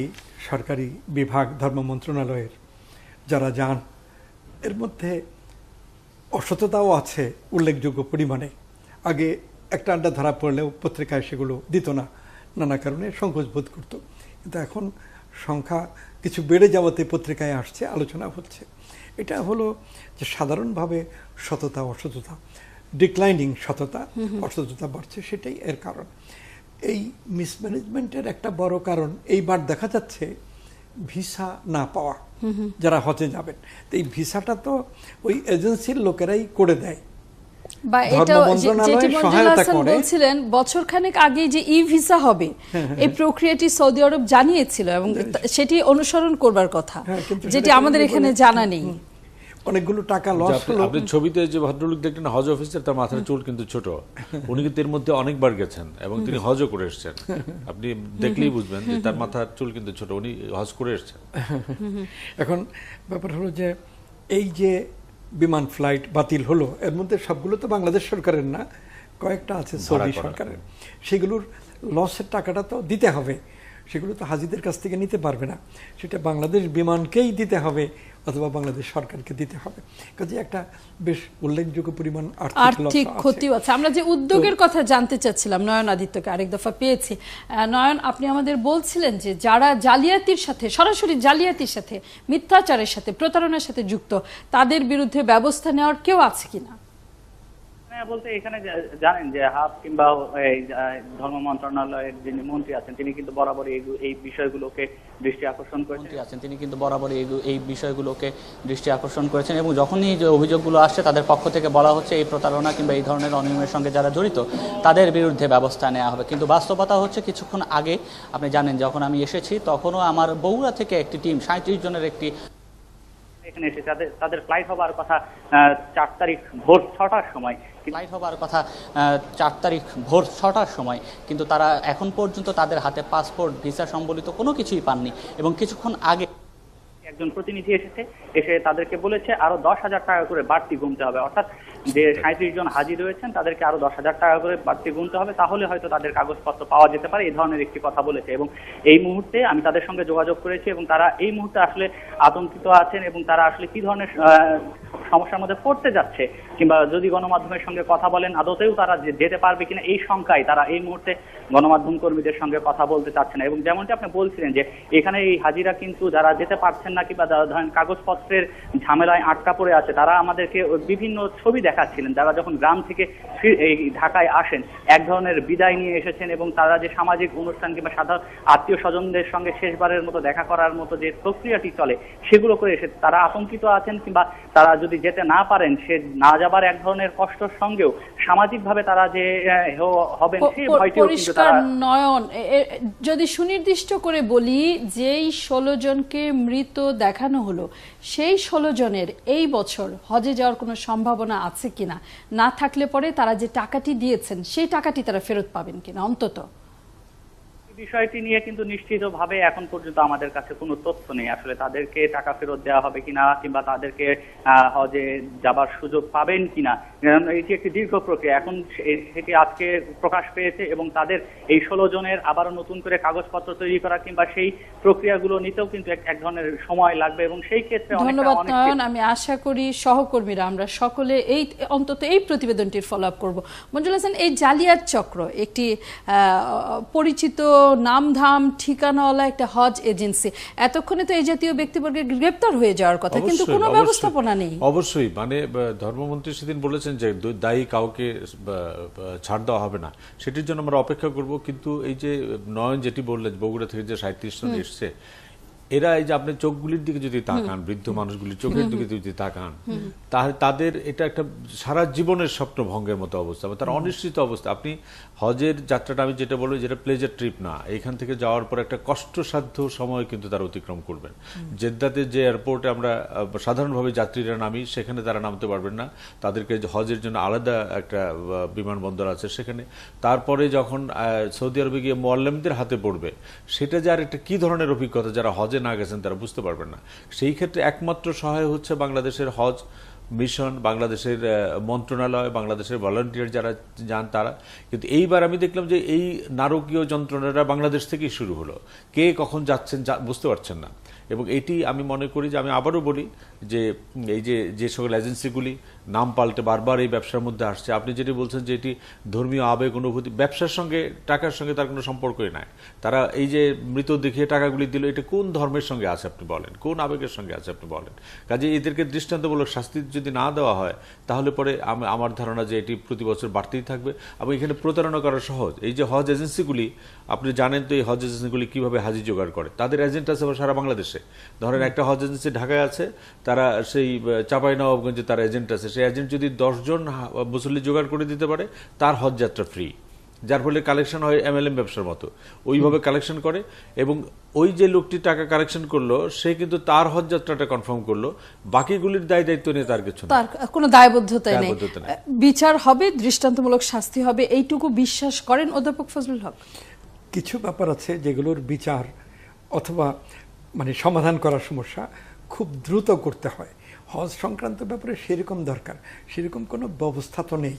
সরকারি বিভাগ, ধর্ম মন্ত্রণালয়ের যারা যান, এর মধ্যে অসততাও আছে উল্লেখযোগ্য পরিমাণে। আগে একটা আড্ডা ধরা পড়লেও পত্রিকায় সেগুলো দিত না, নানা কারণে সংকোচ বোধ করত, কিন্তু এখন সংখ্যা কিছু বেড়ে যাওয়াতে পত্রিকায় আসছে, আলোচনা হচ্ছে। এটা হলো যে সাধারণভাবে সততা অসততা, ডিক্লাইনিং সততা, অসততা বাড়ছে, সেটাই এর কারণ। এই মিসম্যানেজমেন্টের একটা বড় কারণ এইবার দেখা যাচ্ছে ভিসা না পাওয়া, যারা হজে যাবেন। তো এই ভিসাটা তো ওই এজেন্সির লোকেরাই করে দেয়, বা এটা যেটি মঞ্জুর হাসান বলছিলেন বছরখানেক আগে যে ই ভিসা হবে, এই প্রক্রিয়াটি সৌদি আরব জানিয়েছিল এবং সেটি অনুসরণ করবার কথা, যেটি আমাদের এখানে জানা নেই। অনেকগুলো টাকা লস হলো। আপনি ছবিতে যে ভদ্রলোক দেখলেন হজ অফিসার, তার মাথার চুল কিন্তু ছোট, উনি কিন্তু এর মধ্যে অনেকবার গেছেন এবং তিনি হজও করে এসেছেন। আপনি দেখলেই বুঝবেন যে তার মাথার চুল কিন্তু ছোট, উনি হজ করে এসেছেন। এখন ব্যাপার হলো যে এই যে বিমান ফ্লাইট বাতিল হলো, এর মধ্যে সবগুলো তো বাংলাদেশ সরকারের না, কয়েকটা আছে সৌদি সরকারের। সেগুলোর লসের টাকাটা তো দিতে হবে, সেগুলো তো হাজিদের কাছ থেকে নিতে পারবে না, সেটা বাংলাদেশ বিমানকেই দিতে হবে অথবা বাংলাদেশ সরকারকে দিতে হবে। কাজে একটা বেশ উল্লেখযোগ্য পরিমাণ আর্থিক ক্ষতিও আছে। আমরা যে উদ্যোগের কথা জানতে চাচ্ছিলাম, নয়ন আদিত্যকে আরেক দফা পেয়েছি। নয়ন, আপনি আমাদের বলছিলেন যে যারা জালিয়াতির সাথে, সরাসরি জালিয়াতির সাথে, মিথ্যাচারের সাথে, প্রতারণার সাথে যুক্ত, তাদের বিরুদ্ধে ব্যবস্থা নেওয়ার কেউ আছে কিনা? বলতে এখানে জানেন যে হাব কিংবা ধর্ম মন্ত্রণালয়ের যিনি মন্ত্রী আছেন, তিনি কিন্তু বরাবরই এই বিষয়গুলোকে দৃষ্টি আকর্ষণ করেছেন। তিনি কিন্তু বরাবরই এই বিষয়গুলোকে দৃষ্টি আকর্ষণ করেছেন, এবং যখনই যে অভিযোগগুলো আসছে তাদের পক্ষ থেকে বলা হচ্ছে এই প্রতারণা কিংবা এই ধরনের অনিয়মের সঙ্গে যারা জড়িত তাদের বিরুদ্ধে ব্যবস্থা নেওয়া হবে। কিন্তু বাস্তবতা হচ্ছে, কিছুক্ষণ আগে আপনি জানেন যখন আমি এসেছি তখনও আমার বগুড়া থেকে একটি টিম 37 জনের একটি এখানে এসে তাদের ফ্লাইট হবার কথা 4 তারিখ ভোর 6টার সময়, ফ্লাইট হবার কথা 4 তারিখ ভোর 6টার সময়, কিন্তু তারা এখন পর্যন্ত তাদের হাতে পাসপোর্ট, ভিসা সম্বলিত কোনো কিছুই পাননি। এবং কিছুক্ষণ আগে একজন প্রতিনিধি এসে তাদেরকে বলেছে আরো 10,000 টাকা করে বাড়তি গুনতে হবে, অর্থাৎ যে 37 জন হাজির রয়েছেন তাদেরকে আরো 10,000 টাকা করে বাড়তি গুনতে হবে, তাহলে হয়তো তাদের কাগজপত্র পাওয়া যেতে পারে, এই ধরনের একটি কথা বলেছে। এবং এই মুহূর্তে আমি তাদের সঙ্গে যোগাযোগ করেছি এবং তারা এই মুহূর্তে আসলে আতঙ্কিত আছেন এবং তারা আসলে কি ধরনের সমস্যার মধ্যে পড়তে যাচ্ছে, কিংবা যদি গণমাধ্যমের সঙ্গে কথা বলেন আদতেও তারা যেতে পারবে কিনা এই শঙ্কায় তারা এই মুহূর্তে গণমাধ্যম কর্মীদের সঙ্গে কথা বলতে চাচ্ছে না। এবং যেমনটি আপনি বলছিলেন যে এখানে এই হাজিরা কিন্তু যারা যেতে পারছেন না কিংবা যারা ধরেন কাগজপত্রের ঝামেলায় আটকা পড়ে আছে, তারা আমাদেরকে বিভিন্ন ছবি দেখাচ্ছিলেন। যারা যখন গ্রাম থেকে এই ঢাকায় আসেন এক ধরনের বিদায় নিয়ে এসেছেন, এবং তারা যে সামাজিক অনুষ্ঠান কিংবা সাধারণ আত্মীয় স্বজনদের সঙ্গে শেষবারের মতো দেখা করার মতো যে প্রক্রিয়াটি চলে সেগুলো করে এসে তারা আতঙ্কিত আছেন, কিংবা তারা যদি যেতে না পারেন সে না যাবার এক ধরনের কষ্টের সঙ্গেও সামাজিকভাবে তারা যে হবেন সেই ভয়টিও কিন্তু তারা। নয়ন, যদি সুনির্দিষ্ট করে বলি, যেই 16 জনকে মৃত দেখানো হলো সেই 16 জনের এই বছর হজে যাওয়ার কোনো সম্ভাবনা আছে কিনা, না থাকলে পরে তারা যে টাকাটি দিয়েছেন সেই টাকাটি তারা ফেরত পাবেন কিনা অন্তত? বিষয়টি নিয়ে কিন্তু নিশ্চিতভাবে এখন পর্যন্ত আমাদের কাছে কোনো তথ্য নেই। আসলে তাদেরকে টাকা ফেরত দেওয়া হবে কিনা কিংবা তাদেরকে হজে যাবার সুযোগ পাবেন কিনা, এটি একটি দীর্ঘ প্রক্রিয়া। এখন সেটি আজকে প্রকাশ পেয়েছে এবং তাদের এই 16 জনের আবারও নতুন করে কাগজপত্র তৈরি করা কিংবা সেই প্রক্রিয়াগুলো নিতেও কিন্তু এক ধরনের সময় লাগবে, এবং সেই ক্ষেত্রে ধন্যবাদ নয়ন। আমি আশা করি সহকর্মীরা আমরা সকলে অন্তত এই প্রতিবেদনটির ফলো আপ করবো। মঞ্জুল হাসান, এই জালিয়াত চক্র একটি পরিচিত নামধাম ঠিকানাওয়ালা একটা হজ এজেন্সি, এতক্ষণে তো এই জাতীয় ব্যক্তিবর্গের গ্রেপ্তার হয়ে যাওয়ার কথা, কিন্তু কোনো ব্যবস্থাপনা নেই। অবশ্যই, মানে ধর্মমন্ত্রী সেদিন বলেছেন যে দায়ী কাউকে ছাড় দেওয়া হবে না, সেটির জন্য আমরা অপেক্ষা করব। কিন্তু এই যে নয়ন যেটি বললেন বগুড়া থেকে যে 37 জন এসছে, এরা এই যে আপনি চোখগুলির দিকে যদি তাকান, বৃদ্ধ মানুষগুলির চোখের দিকে যদি তাকান, তাহলে তাদের এটা একটা সারা জীবনের স্বপ্ন ভঙ্গের মতো অবস্থা, তার অনিশ্চিত অবস্থা। আপনি হজের যাত্রাটা আমি যেটা বলবো যেটা প্লেজার ট্রিপ না, এখান থেকে যাওয়ার পর একটা কষ্টসাধ্য সময় কিন্তু তারা অতিক্রম করবেন। জেদ্দাতে যে এয়ারপোর্টে আমরা সাধারণভাবে যাত্রীরা নামি সেখানে তারা নামতে পারবেন না, তাদেরকে হজের জন্য আলাদা একটা বিমানবন্দর আছে সেখানে। তারপরে যখন সৌদি আরবে গিয়ে মুআল্লিমদের হাতে পড়বে, সেটা যে আর একটা কি ধরনের অভিজ্ঞতা, যারা হজে না গেছেন তারা বুঝতে পারবেন না। সেই ক্ষেত্রে একমাত্র সহায় হচ্ছে বাংলাদেশের হজ মিশন, বাংলাদেশের মন্ত্রণালয়, বাংলাদেশের ভলান্টিয়ার যারা যান তারা। কিন্তু এইবার আমি দেখলাম যে এই নারকীয় যন্ত্রণাটা বাংলাদেশ থেকেই শুরু হলো, কে কখন যাচ্ছেন বুঝতে পারছেন না। এবং এটি আমি মনে করি যে আমি আবারও বলি যে এই যে সকল এজেন্সিগুলি নাম পাল্টে বারবার এই ব্যবসার মধ্যে আসছে, আপনি যেটি বলছেন যে এটি ধর্মীয় আবেগ অনুভূতি, ব্যবসার সঙ্গে টাকার সঙ্গে তার কোনো সম্পর্কই নাই। তারা এই যে মৃত দেখিয়ে টাকাগুলি দিল, এটা কোন ধর্মের সঙ্গে আছে আপনি বলেন, কোন আবেগের সঙ্গে আছে আপনি বলেন? কাজে এদেরকে দৃষ্টান্তমূলক শাস্তি যদি না দেওয়া হয় তাহলে পরে আমার ধারণা যে এটি প্রতি বছর বাড়তেই থাকবে। এবং এখানে প্রতারণা করা সহজ। এই যে হজ এজেন্সিগুলি, আপনি জানেন তো এই হজ এজেন্সিগুলি কিভাবে হাজি জোগাড় করে, তাদের এজেন্ট আছে সারা বাংলাদেশে। ধরেন একটা হজ এজেন্সি ঢাকায় আছে, তারা সেই চাঁপাইনবাবগঞ্জে তার এজেন্ট আছে, সেই এজেন্ট যদি 10 জন মুসল্লি জোগাড় করে দিতে পারে তার হজ যাত্রা ফ্রি, যার ফলে কালেকশন হয় MLM ব্যবসার মতো, ওইভাবে কালেকশন করে। এবং ওই যে লোকটি টাকা কালেকশন করলো সে কিন্তু তার হজ যাত্রাটা কনফার্ম করলো, বাকিগুলির দায়িত্ব নিয়ে তার কিছু তার কোনো দায়বদ্ধতা নেই। বিচার হবে, দৃষ্টান্তমূলক শাস্তি হবে, এইটুকু বিশ্বাস করেন অধ্যাপক ফজলুল হক? কিছু ব্যাপার আছে যেগুলোর বিচার অথবা মানে সমাধান করার সমস্যা খুব দ্রুত করতে হয়। হজ সংক্রান্ত ব্যাপারে সেরকম দরকার, সেরকম কোনো ব্যবস্থা তো নেই।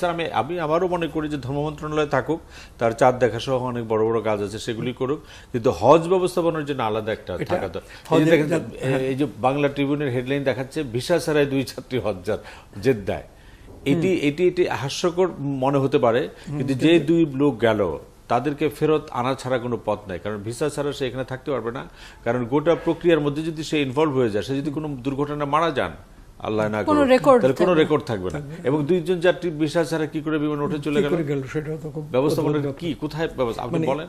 স্যার আমি আবারও মনে করি যে ধর্ম মন্ত্রণালয় থাকুক, তার চাঁদ দেখা সহ অনেক বড় বড় কাজ আছে সেগুলি করুক, কিন্তু হজ ব্যবস্থাপনার জন্য আলাদা একটা থাকা দরকার। এই যে বাংলা ট্রিবিউনের হেডলাইন দেখাচ্ছে ভিসা ছাড়াই 2 ছাত্রী হজ্জার জেদ্দায়, এটি হাস্যকর মনে হতে পারে, কিন্তু যে 2 লোক গেল তাদেরকে ফেরত আনা ছাড়া কোনো পথ নাই, কারণ ভিসা ছাড়া সে এখানে থাকতে পারবে না। কারণ গোটা প্রক্রিয়ার মধ্যে যদি সে ইনভলভ হয়ে যায়, সে যদি কোনো দুর্ঘটনা মারা যান, আল্লাহ না করুন, তাহলে কোনো রেকর্ড থাকবে না। এবং 2 জন যাত্রী ভিসা ছাড়া কি করে বিমান উঠে চলে গেল, ব্যবস্থাপনা কি, কোথায় ব্যবস্থা আপনি বলেন?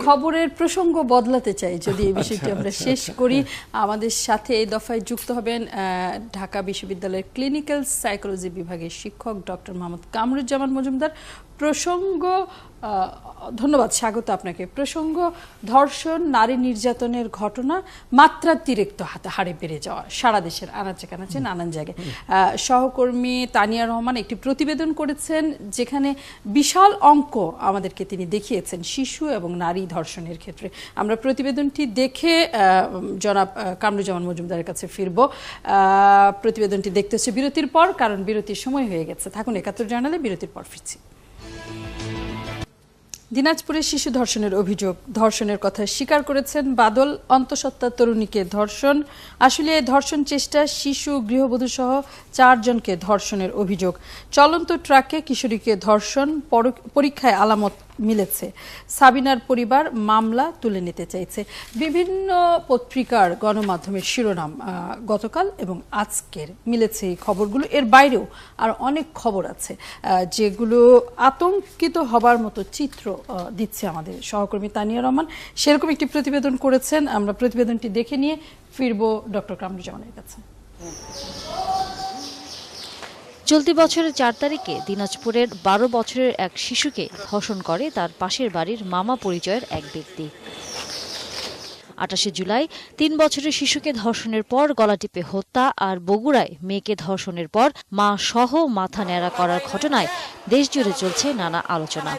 খবরের প্রসঙ্গ বদলাতে চাই যদি এই বিষয়টি আমরা শেষ করি। আমাদের সাথে এই দফায় যুক্ত হবেন ঢাকা বিশ্ববিদ্যালয়ের ক্লিনিক্যাল সাইকোলজি বিভাগের শিক্ষক ডক্টর মোহাম্মদ কামরুজ্জামান মজুমদার। প্রসঙ্গ, ধন্যবাদ, স্বাগত আপনাকে। প্রসঙ্গ ধর্ষণ, নারী নির্যাতনের ঘটনা মাত্রাতিরিক্ত হারে বেড়ে যাওয়া সারা দেশের আনাচে কানাচে নানান জায়গায়। সহকর্মী তানিয়া রহমান একটি প্রতিবেদন করেছেন যেখানে বিশাল অঙ্ক আমাদেরকে তিনি দেখিয়েছেন শিশু এবং নারী ধর্ষণের ক্ষেত্রে। আমরা প্রতিবেদনটি দেখে জনাব কামরুজ্জামান মজুমদারের কাছে ফিরব। প্রতিবেদনটি দেখতে হচ্ছে বিরতির পর, কারণ বিরতির সময় হয়ে গেছে। থাকুন ৭১ জার্নালে, বিরতির পর ফিরছি। দিনাজপুরে শিশু ধর্ষণের অভিযোগ, ধর্ষণের কথা স্বীকার করেছেন বাদল। অন্তঃসত্ত্বা তরুণীকে ধর্ষণ, আসলে ধর্ষণ চেষ্টা, শিশু গৃহবধূ সহ 4 জনকে ধর্ষণের অভিযোগ। চলন্ত ট্রাকে কিশোরীকে ধর্ষণ, পরীক্ষায় আলামত মিলেছে। সাবিনার পরিবার মামলা তুলে নিতে চাইছে। বিভিন্ন পত্রিকার গণমাধ্যমের শিরোনাম গতকাল এবং আজকের মিলেছে এই খবরগুলো। এর বাইরেও আর অনেক খবর আছে যেগুলো আতঙ্কিত হবার মতো চিত্র দিচ্ছে আমাদের সহকর্মী তানিয়া রহমান। সেরকম একটি প্রতিবেদন করেছেন, আমরা প্রতিবেদনটি দেখে নিয়ে ফিরবো ডক্টর কামরুজ্জামানের কাছে। চলতি বছরের 4 তারিখে দিনাজপুরের 12 বছরের এক শিশুকে ধর্ষণ করে তার পাশের বাড়ির মামা পরিচয়ের এক ব্যক্তি। 28 জুলাই 3 বছরের শিশুকে ধর্ষণের পর গলা টিপে হত্যা আর বগুড়ায় মেয়েকে ধর্ষণের পর মা সহ মাথা ন্যাড়া করার ঘটনায় দেশজুড়ে চলছে নানা আলোচনা।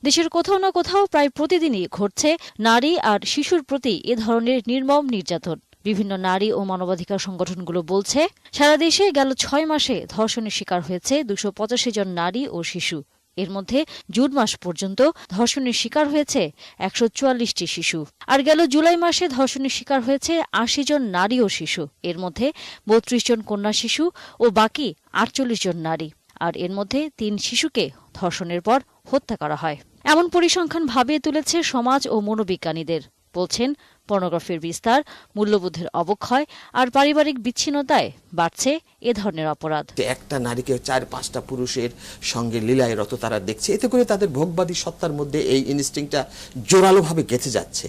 দেশের কোথাও না কোথাও প্রায় প্রতিদিনই ঘটছে নারী আর শিশুর প্রতি এ ধরনের নির্মম নির্যাতন। বিভিন্ন নারী ও মানবাধিকার সংগঠনগুলো বলছে, সারা দেশে গেল 6 মাসে ধর্ষণের শিকার হয়েছে 285 জন নারী ও শিশু। এর মধ্যে জুন মাস পর্যন্ত ধর্ষণের শিকার হয়েছে 144টি শিশু। আর গেল জুলাই মাসে ধর্ষণের শিকার হয়েছে 80 জন নারী ও শিশু। এর মধ্যে 32 জন কন্যা শিশু ও বাকি 48 জন নারী। আর এর মধ্যে 3 শিশুকে ধর্ষণের পর হত্যা করা হয়। এমন পরিসংখ্যান ভাবিয়ে তুলেছে সমাজ ও মনোবিজ্ঞানীদের। বলছেন, পর্নোগ্রাফির বিস্তার, মূল্যবোধের অবক্ষয় আর পারিবারিক বিচ্ছিন্নতায় বাড়ছে এ ধরনের অপরাধ। একটা নারীকে 4-5টা পুরুষের সঙ্গে লীলায় রত তারা দেখছে, এতে করে তাদের ভোগবাদী সত্তার মধ্যে এই ইনস্টিংটা জোরালোভাবে গেঁথে যাচ্ছে।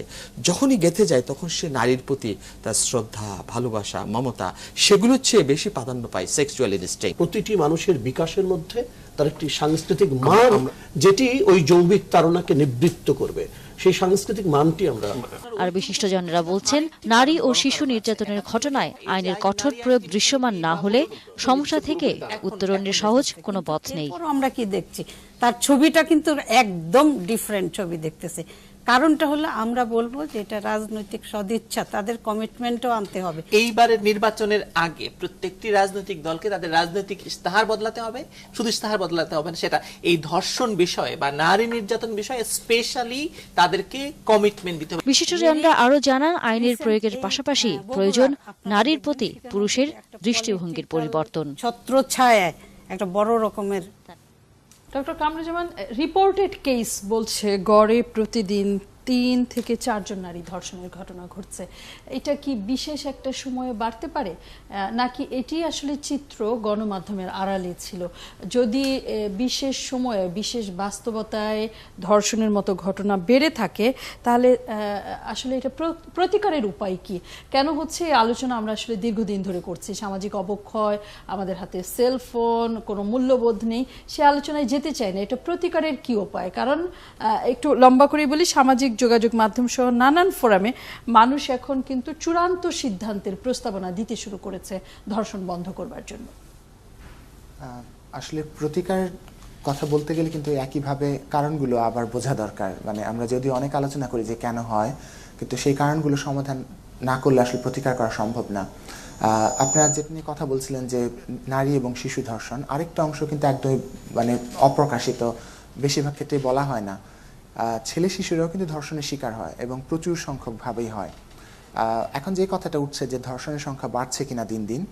যখনই গেঁথে যায় তখন সে নারীর প্রতি তার শ্রদ্ধা, ভালোবাসা, মমতা সেগুলোর চেয়ে বেশি প্রাধান্য পায় সেক্সুয়াল ইনস্টিং। প্রতিটি মানুষের বিকাশের মধ্যে তার একটি সাংস্কৃতিক মান, যেটি ওই যৌবিক তাড়নাকে নিবৃত্ত করবে, সেই সাংস্কৃতিক মানটি আমরা। আর বিশিষ্টজনেরা বলছেন, নারী ও শিশু নির্যাতনের ঘটনায় আইনের কঠোর প্রয়োগ দৃশ্যমান না হলে সমস্যা থেকে উত্তরণের সহজ কোনো পথ নেই। আমরা কি দেখছি, তার ছবিটা কিন্তু একদম ডিফারেন্ট ছবি দেখতেছে। কারণটা হলো, আমরা বলবো যে এটা রাজনৈতিক সদিচ্ছা, তাদের কমিটমেন্টও আনতে হবে। এইবারের নির্বাচনের আগে প্রত্যেকটি রাজনৈতিক দলকে তাদের রাজনৈতিক ইস্তাহার বদলাতে হবে। শুধু ইস্তাহার বদলাতে হবে না, সেটা এই ধর্ষণ বিষয়ে বা নারী নির্যাতন বিষয়ে স্পেশালি তাদেরকে কমিটমেন্ট দিতে হবে। বিশিষ্টজনরা আরো জানান, আইনের প্রয়োগের পাশাপাশি প্রয়োজন নারীর প্রতি পুরুষের দৃষ্টিভঙ্গির পরিবর্তন। ছত্রছায়ায় একটা বড় রকমের। ডক্টর কামরুজ্জামান, রিপোর্টেড কেস বলছে গড়ে প্রতিদিন 3 থেকে 4 জন নারী ধর্ষণের ঘটনা ঘটছে। এটা কি বিশেষ একটা সময়ে বাড়তে পারে, নাকি এটি আসলে চিত্র গণমাধ্যমের আড়ালে ছিল? যদি বিশেষ সময়ে বিশেষ বাস্তবতায় ধর্ষণের মতো ঘটনা বেড়ে থাকে, তাহলে আসলে এটা প্রতিকারের উপায় কি? কেন হচ্ছে এই আলোচনা আমরা আসলে দীর্ঘদিন ধরে করছি। সামাজিক অবক্ষয়, আমাদের হাতে সেলফোন, কোনো মূল্যবোধ নেই, সে আলোচনায় যেতে চাই না। এটা প্রতিকারের কি উপায়? কারণ একটু লম্বা করে বলি, সামাজিক যোগাযোগ মাধ্যম সহ নানান ফোরামে মানুষ এখন কিন্তু চূড়ান্ত সিদ্ধান্তের প্রস্তাবনা দিতে শুরু করেছে ধর্ষণ বন্ধ করবার জন্য। আসলে প্রতিকার কথা বলতে গেলে কিন্তু একইভাবে কারণগুলো আবার বোঝা দরকার। মানে আমরা যদি অনেক আলোচনা করি যে কেন হয়, কিন্তু সেই কারণগুলো সমাধান না করলে আসলে প্রতিকার করা সম্ভব না। আপনারা যেটা নিয়ে কথা বলছিলেন যে নারী এবং শিশু ধর্ষণ, আরেকটা অংশ কিন্তু একদমই মানে অপ্রকাশিত, বেশিরভাগ ক্ষেত্রে বলা হয় না। ছেলে শিশুরাও কিন্তু ধর্ষণের শিকার হয় এবং প্রচুর সংখ্যক ভাবেই হয়। এখন যে কথাটা উঠছে যে ধর্ষণের সংখ্যা বাড়ছে কিনা দিন দিন,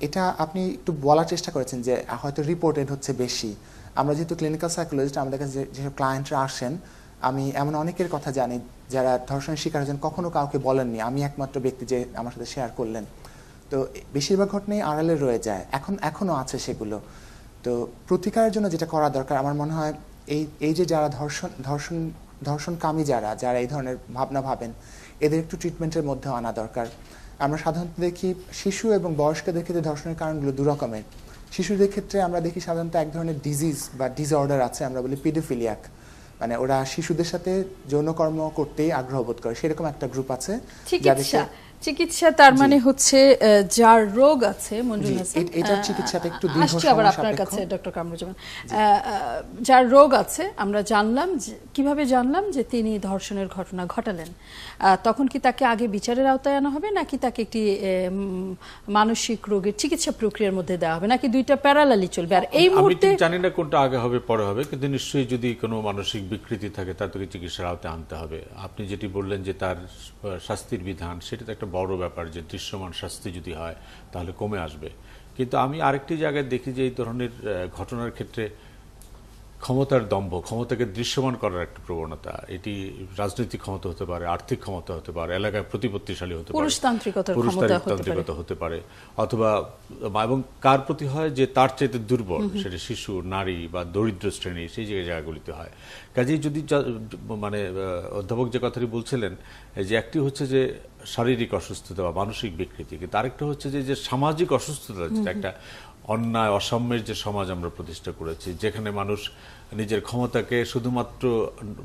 এটা আপনি একটু বলার চেষ্টা করেছেন যে হয়তো রিপোর্টেড হচ্ছে বেশি। আমরা যেহেতু ক্লিনিক্যাল সাইকোলজিস্ট, আমাদের কাছে যেসব ক্লায়েন্টরা আসেন, আমি এমন অনেকের কথা জানি যারা ধর্ষণের শিকার হয়েছেন, কখনো কাউকে বলেননি, আমি একমাত্র ব্যক্তি যে আমার সাথে শেয়ার করলেন। তো বেশিরভাগ ঘটনাই আড়ালে রয়ে যায়, এখনো আছে সেগুলো। তো প্রতিকারের জন্য যেটা করা দরকার আমার মনে হয়, এই যে যারা ধর্ষণকামী যারা এই ধরনের ভাবনা ভাবেন, এদের একটু ট্রিটমেন্টের মধ্যে আনা দরকার। আমরা সাধারণত দেখি শিশু এবং বয়স্কদের ক্ষেত্রে ধর্ষণের কারণগুলো দু রকমের। শিশুদের ক্ষেত্রে আমরা দেখি সাধারণত এক ধরনের ডিজিজ বা ডিসঅর্ডার আছে, আমরা বলি পিডোফিলিয়াক, মানে ওরা শিশুদের সাথে যৌনকর্ম করতেই আগ্রহ বোধ করে, সেরকম একটা গ্রুপ আছে। চিকিৎসা তার মানে হচ্ছে যার রোগ আছে, মঞ্জুর হাসান, এটার চিকিৎসাটা একটু দীর্ঘ আসছে আবার আপনার সময় কাছে ডক্টর কামরুজ্জামান। যার রোগ আছে, আমরা জানলাম কিভাবে জানলাম যে তিনি ধর্ষণের ঘটনা ঘটালেন, তখন কি তাকে আগে বিচারের আওতায় আনা হবে, নাকি তাকে একটি মানসিক রোগের চিকিৎসা প্রক্রিয়ার মধ্যে দেওয়া হবে, নাকি দুইটা প্যারালালি চলবে? আর এই মুহূর্তে আমি জানি না কোনটা আগে হবে পরে হবে, কিন্তু নিশ্চয়ই যদি কোনো মানসিক বিকৃতি থাকে তাকে চিকিৎসার আওতায় আনতে হবে। আপনি যেটি বললেন যে তার শাস্তির বিধান, সেটা তো একটা বড় ব্যাপার, যে দৃশ্যমান শাস্তি যদি হয় তাহলে কমে আসবে। কিন্তু আমি আরেকটি জায়গায় দেখি যে এই ধরনের ঘটনার ক্ষেত্রে ক্ষমতার দম্ভ, ক্ষমতাকে দৃশ্যমান করার একটা প্রবণতা, এটি রাজনৈতিক ক্ষমতা হতে পারে, আর্থিক ক্ষমতা হতে পারে, এলাকায় প্রতিপত্তিশালী হতে পারে, পুরুষতান্ত্রিকতা হতে পারে, অথবা এবং কার প্রতি হয় যে তার চাইতে দুর্বল, সেটা শিশু, নারী বা দরিদ্র শ্রেণী, সেই জায়গাগুলিতে হয়। কাজেই যদি মানে অধ্যাপক যে কথাটি বলছিলেন, যে একটি হচ্ছে যে শারীরিক অসুস্থতা বা মানসিক বিকৃতি, কিন্তু আরেকটা হচ্ছে যে সামাজিক অসুস্থতা, যেটা একটা অন্যায় অসাম্যের যে সমাজ আমরা প্রতিষ্ঠা করেছি, যেখানে মানুষ নিজের ক্ষমতাকে শুধুমাত্র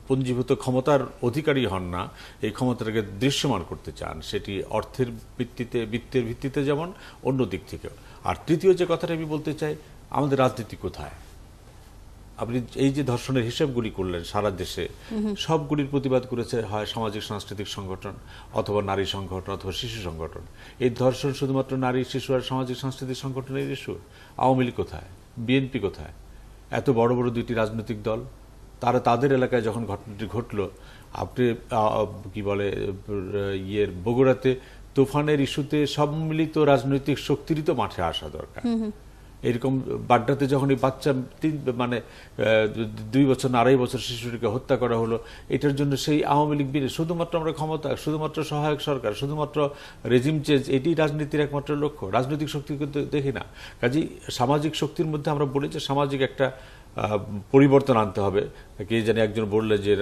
পঞ্জীভূত ক্ষমতার অধিকারী হন না, এই ক্ষমতাটাকে দৃশ্যমান করতে চান, সেটি অর্থের ভিত্তিতে, বৃত্তের ভিত্তিতে যেমন, অন্য দিক থেকেও। আর তৃতীয় যে কথাটা আমি বলতে চাই, আমাদের রাজনীতি কোথায়? আপনি এই যে ধর্ষণের হিসাবগুলি করলেন সারা দেশে, সবগুলির প্রতিবাদ করেছে হয় সামাজিক সাংস্কৃতিক সংগঠন, অথবা নারী সংগঠন, অথবা শিশু সংগঠন। এই ধর্ষণ শুধুমাত্র নারী, শিশু আর সামাজিক সাংস্কৃতিক সংগঠনের ইস্যু। আওয়ামী লীগ কোথায়? বিএনপি কোথায়? এত বড় বড় দুইটি রাজনৈতিক দল, তারা তাদের এলাকায় যখন ঘটনাটি ঘটলো, আপনি কি বলে বগুড়াতে তুফানের ইস্যুতে সম্মিলিত রাজনৈতিক শক্তিরই তো মাঠে আসা দরকার। এরকম বাড্ডাতে যখন এই বাচ্চা 2 বছর না 2.5 বছর শিশুটিকে হত্যা করা হলো, এটার জন্য সেই আওয়ামী লীগ শুধুমাত্র আমরা ক্ষমতা, শুধুমাত্র সহায়ক সরকার, শুধুমাত্র রেজিম চেঞ্জ, এটি রাজনীতির একমাত্র লক্ষ্য। রাজনৈতিক শক্তি কিন্তু দেখি না। কাজেই সামাজিক শক্তির মধ্যে আমরা বলি যে সামাজিক একটা পরিবর্তন আনতে হবে, কে জানি একজন বললে যে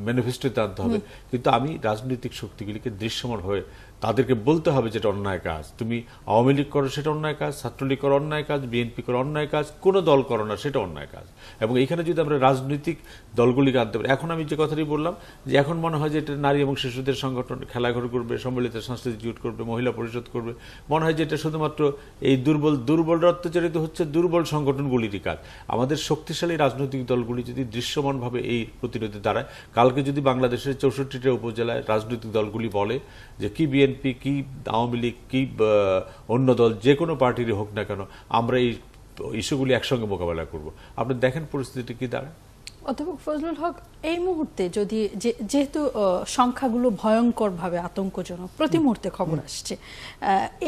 ম্যানিফেস্টোতে আনতে হবে, কিন্তু আমি রাজনৈতিক শক্তিগুলিকে দৃশ্যমান হয়ে তাদেরকে বলতে হবে যেটা অন্যায় কাজ। তুমি আওয়ামী লীগ করো সেটা অন্যায় কাজ, ছাত্রলীগ করো অন্যায় কাজ, বিএনপি করো অন্যায় কাজ, কোনো দল করো না সেটা অন্যায় কাজ। এবং এইখানে যদি আমরা রাজনৈতিক দলগুলিকে আনতে পারি, এখন আমি যে কথাটি বললাম যে এখন মনে হয় যে এটা নারী এবং শিশুদের সংগঠন খেলাঘর করবে, সম্মিলিত সাংস্কৃতিক জোট করবে, মহিলা পরিষদ করবে, মনে হয় যে এটা শুধুমাত্র এই দুর্বল অত্যাচারিত হচ্ছে দুর্বল সংগঠনগুলিরই কাজ। আমাদের শক্তিশালী রাজনৈতিক দলগুলি যদি দৃশ্যমানভাবে এই প্রতিরোধে দাঁড়ায়, কালকে যদি বাংলাদেশের 64টা উপজেলায় রাজনৈতিক দলগুলি বলে যে কি বিএনপি, কি আওয়ামী লীগ, কি অন্য দল, যে কোনো পার্টিরই হোক না কেন, আমরা এই ইস্যুগুলি একসঙ্গে মোকাবেলা করব, আপনি দেখেন পরিস্থিতি কি দাঁড়ায়। অধ্যাপক ফজলুল হক, এই মুহূর্তে যদি যেহেতু সংখ্যাগুলো ভয়ঙ্করভাবে আতঙ্কজনক, প্রতি মুহূর্তে খবর আসছে,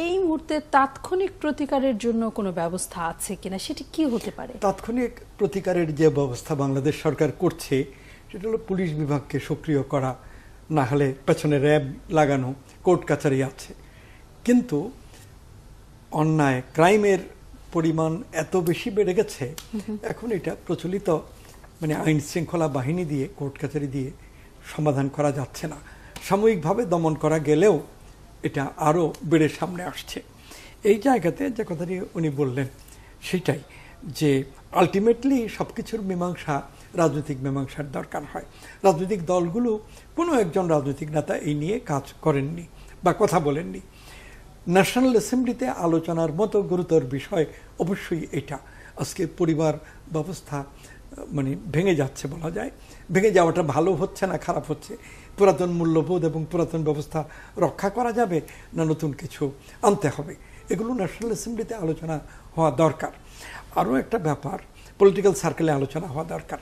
এই মুহূর্তে তাৎক্ষণিক প্রতিকারের জন্য কোনো ব্যবস্থা আছে কিনা, সেটি কি হতে পারে? তাৎক্ষণিক প্রতিকারের যে ব্যবস্থা বাংলাদেশ সরকার করছে সেটা হলো পুলিশ বিভাগকে সক্রিয় করা, না হলে পেছনে র্যাব লাগানো, কোর্ট কাছারি আছে। কিন্তু অন্যায় ক্রাইমের পরিমাণ এত বেশি বেড়ে গেছে, এখন এটা প্রচলিত মানে আইন শৃঙ্খলা বাহিনী দিয়ে, কোর্ট কাছারি দিয়ে সমাধান করা যাচ্ছে না। সাময়িকভাবে দমন করা গেলেও এটা আরও বেড়ে সামনে আসছে। এই জায়গাতে যে কথাটি উনি বললেন সেটাই, যে আলটিমেটলি সব কিছুর মীমাংসা রাজনৈতিক মীমাংসার দরকার হয়। রাজনৈতিক দলগুলো, কোনো একজন রাজনৈতিক নেতা এই নিয়ে কাজ করেননি বা কথা বলেননি। ন্যাশনাল অ্যাসেম্বলিতে আলোচনার মতো গুরুতর বিষয় অবশ্যই এটা। আজকে পরিবার ব্যবস্থা মানে ভেঙে যাচ্ছে বলা যায়। ভেঙে যাওয়াটা ভালো হচ্ছে না খারাপ হচ্ছে? পুরাতন মূল্যবোধ এবং পুরাতন ব্যবস্থা রক্ষা করা যাবে না নতুন কিছু আনতে হবে? এগুলো ন্যাশনাল অ্যাসেম্বলিতে আলোচনা হওয়া দরকার। আরও একটা ব্যাপার, পলিটিক্যাল সার্কেলে আলোচনা হওয়া দরকার,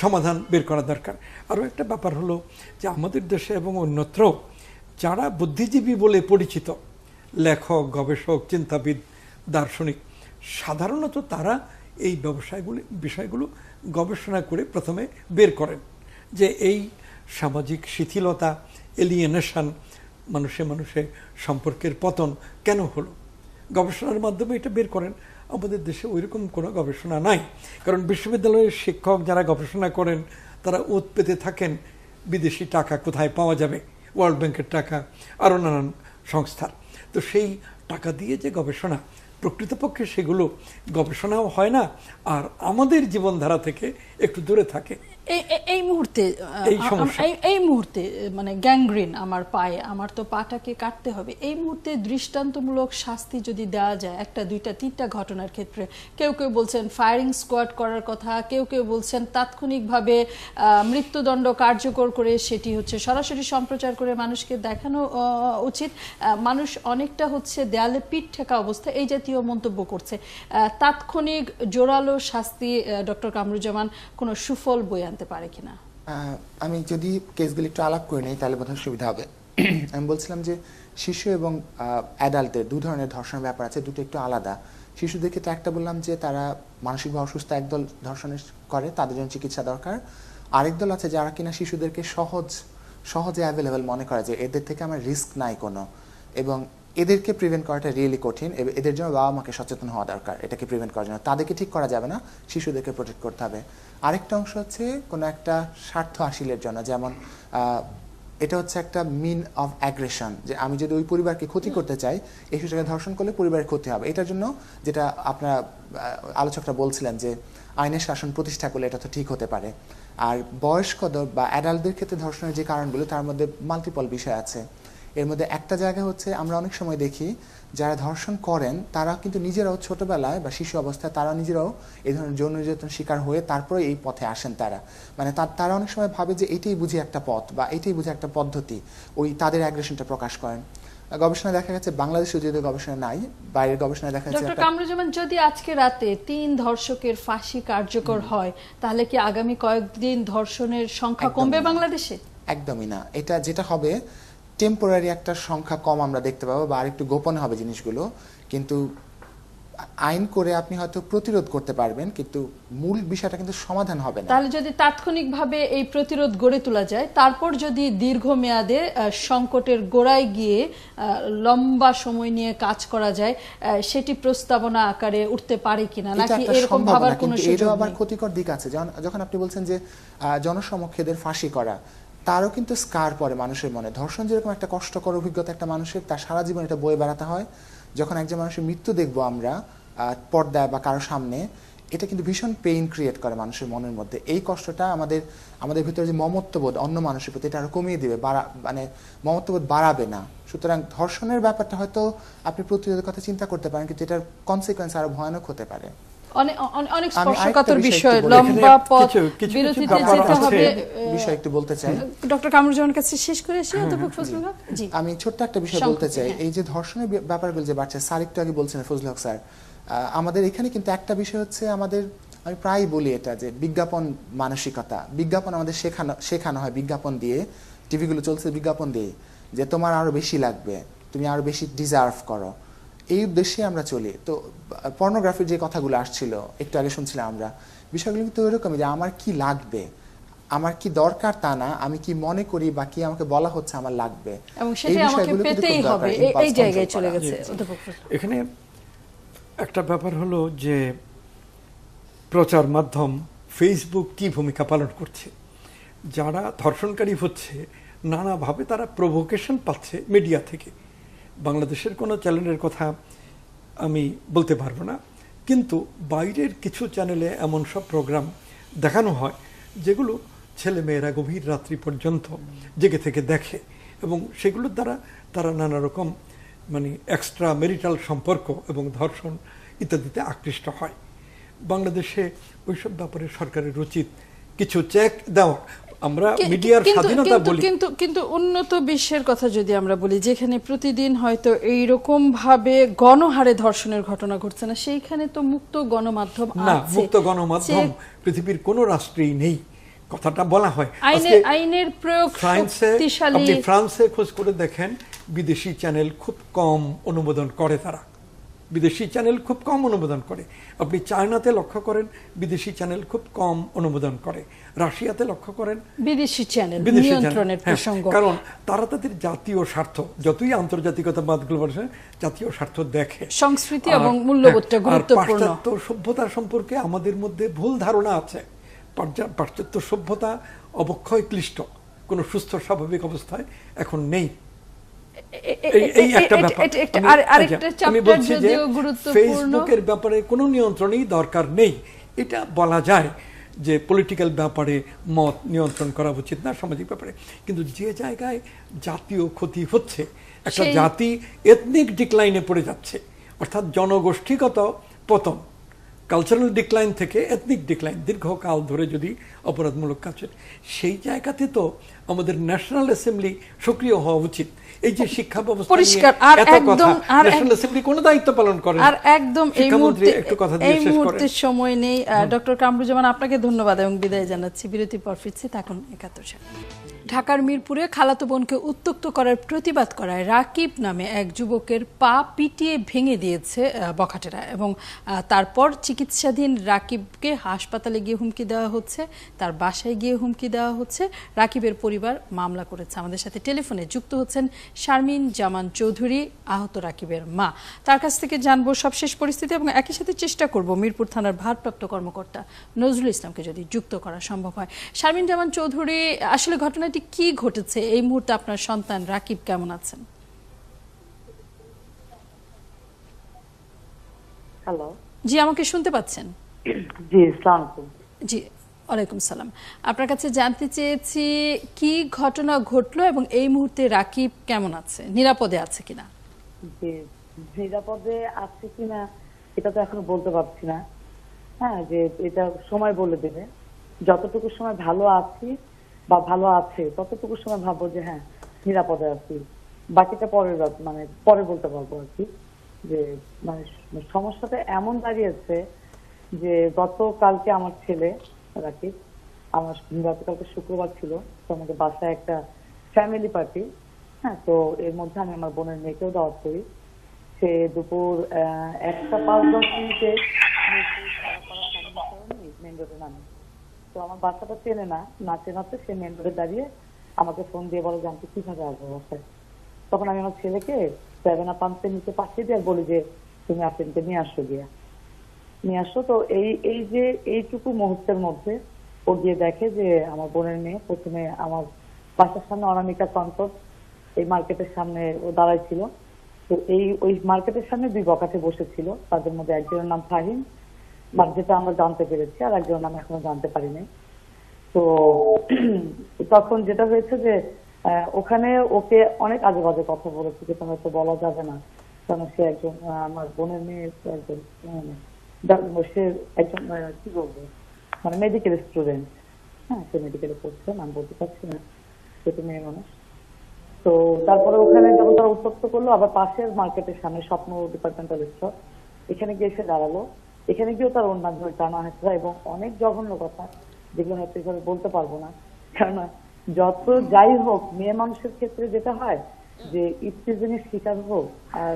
সমাধান বের করা দরকার। আরও একটা ব্যাপার হলো যে আমাদের দেশে এবং অন্যত্র যারা বুদ্ধিজীবী বলে পরিচিত, লেখক, গবেষক, চিন্তাবিদ, দার্শনিক, সাধারণত তারা এই বিষয়গুলো গবেষণা করে প্রথমে বের করেন যে এই সামাজিক শিথিলতা, এলিয়েনেশন, মানুষে সম্পর্কের পতন কেন হলো। গবেষণার মাধ্যমে এটা বের করেন। আমাদের দেশে ওইরকম কোনো গবেষণা নাই, কারণ বিশ্ববিদ্যালয়ের শিক্ষক যারা গবেষণা করেন তারা ওত পেতে থাকেন বিদেশি টাকা কোথায় পাওয়া যাবে, ওয়ার্ল্ড ব্যাংকের টাকা, আরও নানান সংস্থার। তো সেই টাকা দিয়ে যে গবেষণা, প্রকৃতপক্ষে সেগুলো গবেষণাও হয় না, আর আমাদের জীবনধারা থেকে একটু দূরে থাকে। এই মুহূর্তে এই মুহূর্তে মানে গ্যাংগ্রিন আমার পায়ে, আমার তো পাটাকে কাটতে হবে, এই মুহূর্তে দৃষ্টান্তমূলক শাস্তি যদি দেওয়া যায় একটা, দুইটা, তিনটা ঘটনার ক্ষেত্রে, কেউ কেউ বলছেন ফায়ারিং স্কোয়াড করার কথা, কেউ কেউ বলছেন তাৎক্ষণিকভাবে মৃত্যুদণ্ড কার্যকর করে সেটি হচ্ছে সরাসরি সম্প্রচার করে মানুষকে দেখানো উচিত। মানুষ অনেকটা হচ্ছে দেয়ালে পিঠ ঠেকা অবস্থা এই জাতীয় মন্তব্য করছে। তাৎক্ষণিক জোরালো শাস্তি ডক্টর কামরুজ্জামান কোনো সুফল বয়ে আনতে পারে কিনা? আমি যদি কেসগুলি একটু আলাপ করে নিই তাহলে বোধহয় সুবিধা হবে। আমি বলছিলাম যে শিশু এবং অ্যাডাল্টের দু ধরনের ধর্ষণের ব্যাপার আছে, দুটো একটু আলাদা। শিশুদের ক্ষেত্রে একটা বললাম যে তারা মানসিকভাবে অসুস্থ, একদল ধর্ষণের করে, তাদের জন্য চিকিৎসা দরকার। আরেক দল আছে যারা কিনা শিশুদেরকে সহজে অ্যাভেলেবেল মনে করে, যে এদের থেকে আমার রিস্ক নাই কোনো, এবং এদেরকে প্রিভেন্ট করাটা রিয়েলি কঠিন। এদের জন্য বাবা মাকে সচেতন হওয়া দরকার এটাকে প্রিভেন্ট করার জন্য। তাদেরকে ঠিক করা যাবে না, শিশুদেরকে প্রোটেক্ট করতে হবে। আরেকটা অংশ হচ্ছে কোনো একটা স্বার্থ হাসিলের জন্য, যেমন এটা হচ্ছে একটা মিন অফ অ্যাগ্রেশন, যে আমি যদি ওই পরিবারকে ক্ষতি করতে চাই, এই শিশুটাকে ধর্ষণ করলে পরিবারের ক্ষতি হবে। এটার জন্য যেটা আপনারা আলোচকরা বলছিলেন যে আইনের শাসন প্রতিষ্ঠা করলে এটা তো ঠিক হতে পারে। আর বয়স্কদের বা অ্যাডাল্টদের ক্ষেত্রে ধর্ষণের যে কারণগুলো, তার মধ্যে মাল্টিপল বিষয় আছে। এর মধ্যে একটা জায়গা হচ্ছে আমরা অনেক সময় দেখি যারা ধর্ষণ করেন তারা কিন্তু নিজেরাও ছোটবেলায় বা শিশু অবস্থায় তারা নিজেরাও এই ধরনের যৌন নির্যাতন শিকার হয়ে তারপরে এই পথে আসেন তারা। মানে তারা অনেক সময় ভাবে যে এটাই বুঝি একটা পথ বা এটাই বুঝি একটা পদ্ধতি, ওই তাদের অ্যাগ্রেশনটা প্রকাশ করেন। গবেষণায় দেখা গেছে, বাংলাদেশে যদি গবেষণা নাই, বাইরের গবেষণায় দেখা যাচ্ছে। ডক্টর কামরুজ্জামান, যদি আজকে রাতে 3 ধর্ষকের ফাঁসি কার্যকর হয়, তাহলে কি আগামী কয়েকদিন ধর্ষণের সংখ্যা কমবে বাংলাদেশে? একদমই না। এটা যেটা হবে টেম্পোরারি একটা সংখ্যা কম আমরা দেখতে পাবো, বা আরেকটু গোপন হবে জিনিসগুলো, কিন্তু আইন করে আপনি হয়তো প্রতিরোধ করতে পারবেন, কিন্তু মূল বিষয়টা কিন্তু সমাধান হবে না। তাহলে যদি তাৎক্ষণিকভাবে এই প্রতিরোধ গড়ে তোলা যায়, তারপর যদি দীর্ঘমেয়াদে সংকটের গোড়ায় গিয়ে লম্বা সময় নিয়ে কাজ করা যায়, সেটি প্রস্তাবনা আকারে উঠতে পারে কিনা, নাকি এরকম ভাবার কোনো সুযোগ নেই? আবার ক্ষতিকর দিক আছে। যখন আপনি বলছেন যে জনসমক্ষে এদের ফাঁসি করা, তারও কিন্তু স্কার পড়ে মানুষের মনে। ধর্ষণ যেরকম একটা কষ্টকর অভিজ্ঞতা একটা মানুষের, তার সারা জীবন এটা বয়ে বেড়াতে হয়। যখন একজন মানুষের মৃত্যু দেখবো আমরা পর্দায় বা কারো সামনে, এটা কিন্তু ভীষণ পেইন ক্রিয়েট করে মানুষের মনের মধ্যে। এই কষ্টটা আমাদের ভিতরে যে মমত্ববোধ অন্য মানুষের প্রতি, এটা আরো কমিয়ে দিবে, মানে মমত্ববোধ বাড়াবে না। সুতরাং ধর্ষণের ব্যাপারটা হয়তো আপনি প্রতিরোধের কথা চিন্তা করতে পারেন, কিন্তু এটার কনসিকোয়েন্স আরো ভয়ানক হতে পারে। অনেক স্পর্শকাতর বিষয়, লম্বা পথ বিরতিতে যেতে হবে। বিষয় একটু বলতে চাই ডক্টর কামরুজ্জামানের কাছে শেষ করে এসে অধ্যাপক ফজলুল হক। জি, আমি ছোট্ট একটা বিষয় বলতে চাই। এই যে ধর্ষণের ব্যাপারগুলো যে বাড়ছে, স্যার একটু আগে বলছেন ফজলুল হক স্যার, আমাদের এখানে কিন্তু একটা বিষয় হচ্ছে, আমি প্রায় বলি এটা যে বিজ্ঞাপন মানসিকতা। বিজ্ঞাপন আমাদের শেখানো হয় বিজ্ঞাপন দিয়ে, টিভিগুলো চলছে বিজ্ঞাপন দিয়ে, যে তোমার আরো বেশি লাগবে, তুমি আরো বেশি ডিজার্ভ করো, এই উদ্দেশ্যে আমরা চলি। তো পর্নোগ্রাফির যে কথাগুলো আসছিল একটু আগে শুনছিলাম আমরা, বিষয়গুলো কিন্তু ওইরকমই, যে আমার কি লাগবে, আমার কি দরকার তা না, আমি কি মনে করি বা কি আমাকে বলা হচ্ছে আমার লাগবে, এবং সেটা আমাকে পেতেই হবে, এই জায়গায় চলে গেছে। এখানে একটা ব্যাপার হলো যে প্রচার মাধ্যম ফেসবুক কি ভূমিকা পালন করছে। যারা ধর্ষণকারী হচ্ছে নানাভাবে তারা প্রভোকেশন পাচ্ছে মিডিয়া থেকে। বাংলাদেশের কোনো চ্যানেলের কথা আমি বলতে পারবো না, কিন্তু বাইরের কিছু চ্যানেলে এমন সব প্রোগ্রাম দেখানো হয় যেগুলো ছেলেমেয়েরা গভীর রাত্রি পর্যন্ত জেগে থেকে দেখে, এবং সেগুলোর দ্বারা তারা নানা রকম মানে এক্সট্রা ম্যারিটাল সম্পর্ক এবং ধর্ষণ ইত্যাদিতে আকৃষ্ট হয়। বাংলাদেশে ওইসব ব্যাপারে সরকারের উচিত কিছু চেক দেওয়া। আমরা মিডিয়ার স্বাধীনতা বলি, কিন্তু উন্নত বিশ্বের কথা যদি আমরা বলি, যেখানে প্রতিদিন হয়তো এইরকম ভাবে গণহারে ধর্ষণের ঘটনা ঘটছে না, সেইখানে তো মুক্ত গণমাধ্যম না। মুক্ত গণমাধ্যম পৃথিবীর কোন রাষ্ট্রেই নেই, কথাটা বলা হয়। আইনের প্রয়োগ শক্তিশালী। আপনি ফ্রান্সে খোঁজ করে দেখেন, বিদেশি চ্যানেল খুব কম অনুমোদন করে, তারা বিদেশি চ্যানেল খুব কম অনুমোদন করে। আপনি চায়নাতে লক্ষ্য করেন, বিদেশি চ্যানেল খুব কম অনুমোদন করে। রাশিয়াতে লক্ষ্য করেন, বিদেশি চ্যানেল নিয়ন্ত্রণের প্রসঙ্গ, কারণ তারা তাদের জাতীয় স্বার্থ, যতই আন্তর্জাতিকতা বাদগুলো জাতীয় স্বার্থ দেখে। সংস্কৃতি এবং মূল্যবোধটা গুরুত্বপূর্ণ। পাশ্চাত্য সভ্যতা সম্পর্কে আমাদের মধ্যে ভুল ধারণা আছে। পাশ্চাত্য সভ্যতা অবক্ষয় ক্লিষ্ট, কোনো সুস্থ স্বাভাবিক অবস্থায় এখন নেই। এই একটা ব্যাপার। আমি বলছি যে ফেসবুকের ব্যাপারে কোনো নিয়ন্ত্রণই দরকার নেই। এটা বলা যায় যে পলিটিক্যাল ব্যাপারে মত নিয়ন্ত্রণ করা উচিত না, সামাজিক ব্যাপারে, কিন্তু যে জায়গায় জাতীয় ক্ষতি হচ্ছে, একটা জাতি এথনিক ডিক্লাইনে পড়ে যাচ্ছে, অর্থাৎ জনগোষ্ঠীগত পতন, কালচারাল ডিক্লাইন থেকে এথনিক ডিক্লাইন, দীর্ঘকাল ধরে যদি অপরাধমূলক কাজ, সেই জায়গাতে তো আমাদের ন্যাশনাল অ্যাসেম্বলি সক্রিয় হওয়া উচিত। এই যে শিক্ষা ব্যবস্থা পরিষ্কার আর একদম ন্যাশনাল অ্যাসেম্বলি কোনো দায়িত্ব পালন করে আর একদম এই মুহূর্তে সময় নেই। ডক্টর কামরুজ্জামান, আপনাকে ধন্যবাদ এবং বিদায় জানাচ্ছি। বিরতির পর ফিরছি, থাকুন ৭১ সালে। ঢাকার মিরপুরে খালাতো বোনকে উত্ত্যক্ত করার প্রতিবাদ করায় রাকিব নামে এক যুবকের পা পিটিয়ে ভেঙে দিয়েছে বখাটেরা এবং তারপর চিকিৎসাধীন রাকিবকে হাসপাতালে গিয়ে হুমকি দেওয়া হচ্ছে, তার বাসায় গিয়ে হুমকি দেওয়া হচ্ছে। রাকিবের পরিবার মামলা করেছে। আমাদের সাথে টেলিফোনে যুক্ত হচ্ছেন শারমিন জামান চৌধুরী, আহত রাকিবের মা। তার কাছ থেকে জানবো সবশেষ পরিস্থিতি এবং একই সাথে চেষ্টা করব মিরপুর থানার ভারপ্রাপ্ত কর্মকর্তা নজরুল ইসলামকে যদি যুক্ত করা সম্ভব হয়। শারমিন জামান চৌধুরী, আসলে ঘটনা কি ঘটেছে? এই মুহূর্তে আপনার সন্তান রাকিব কেমন আছেন? হ্যালো, জি, আমাকে শুনতে পাচ্ছেন? জি, আসসালামু আলাইকুম। জি, ওয়ালাইকুম সালাম। আপনার কাছে জানতে চেয়েছি কি ঘটনা ঘটলো এবং এই মুহূর্তে রাকিব কেমন আছে, নিরাপদে আছে কিনা? জি, নিরাপদে আছে কিনা এটা তো এখনো বলতে পারছি না। হ্যাঁ, যে এটা সময় বলে দেবে। যতটুকু সময় ভালো আছি বা ভালো আছে ততটুকু সময় ভাববো যে হ্যাঁ নিরাপদে আছি, বাকিটা পরে বলতে পারবো আর কি। যে মানে সমস্যাটা এমন দাঁড়িয়েছে যে গতকালকে আমার ছেলে রাকিব, আমার গতকালকে শুক্রবার ছিল, তো আমাদের বাসায় একটা ফ্যামিলি পার্টি। হ্যাঁ, তো এর মধ্যে আমি আমার বোনের মেয়েকেও দাওয়াত করি। সে দুপুর 1:05 মেন রোডে নামে। তো আমার বাচ্চাটা চেনে না, চেনাতে সে মেন রোডে দাঁড়িয়ে আমাকে ফোন দিয়ে বলে যে আমি কিভাবে আসবো বাসায়। তখন আমি আমার ছেলেকে 7-Up নিচে পাঠিয়ে দিয়ে বলি যে তুমি আপনিকে নিয়ে আসো। তো এই যে এইটুকু মুহূর্তের মধ্যে ও গিয়ে দেখে যে আমার বোনের মেয়ে প্রথমে আমার বাসার সামনে অনামিকা কনকট এই মার্কেটের সামনে ও দাঁড়াই ছিল। তো ওই মার্কেটের সামনে 2 বখাটে বসেছিল, তাদের মধ্যে একজনের নাম ফাহিম, যেটা আমরা জানতে পেরেছি, আর একজনের নাম এখনো জানতে পারিনি। তো তখন যেটা হয়েছে যে ওখানে ওকে অনেক আজে বাজে কথা বলেছে, যেটা হয়তো বলা যাবে না, কারণ সে একজন আমার বোনের মেয়ে, একজন সে একজন কি বলবো মানে মেডিকেল স্টুডেন্ট। হ্যাঁ, সে মেডিকেলে পড়ছে, নাম বলতে পারছি না, সেটা মেয়ে মানুষ। তো তারপরে ওখানে যখন তারা উত্তপ্ত করলো, আবার পাশের মার্কেটের সামনে স্বপ্ন ডিপার্টমেন্টাল স্টোর, এখানে গিয়ে এসে দাঁড়ালো। এখানে গিয়েও তার অন্যান্য ধরে টানা হয়েছে এবং অনেক জঘন্য কথা, যেগুলো হয়তো এভাবে বলতে পারবো না। কেননা যত যাই হোক মেয়ে মানুষের ক্ষেত্রে যেটা হয় যে ইফতিজিনের শিকার হোক। আর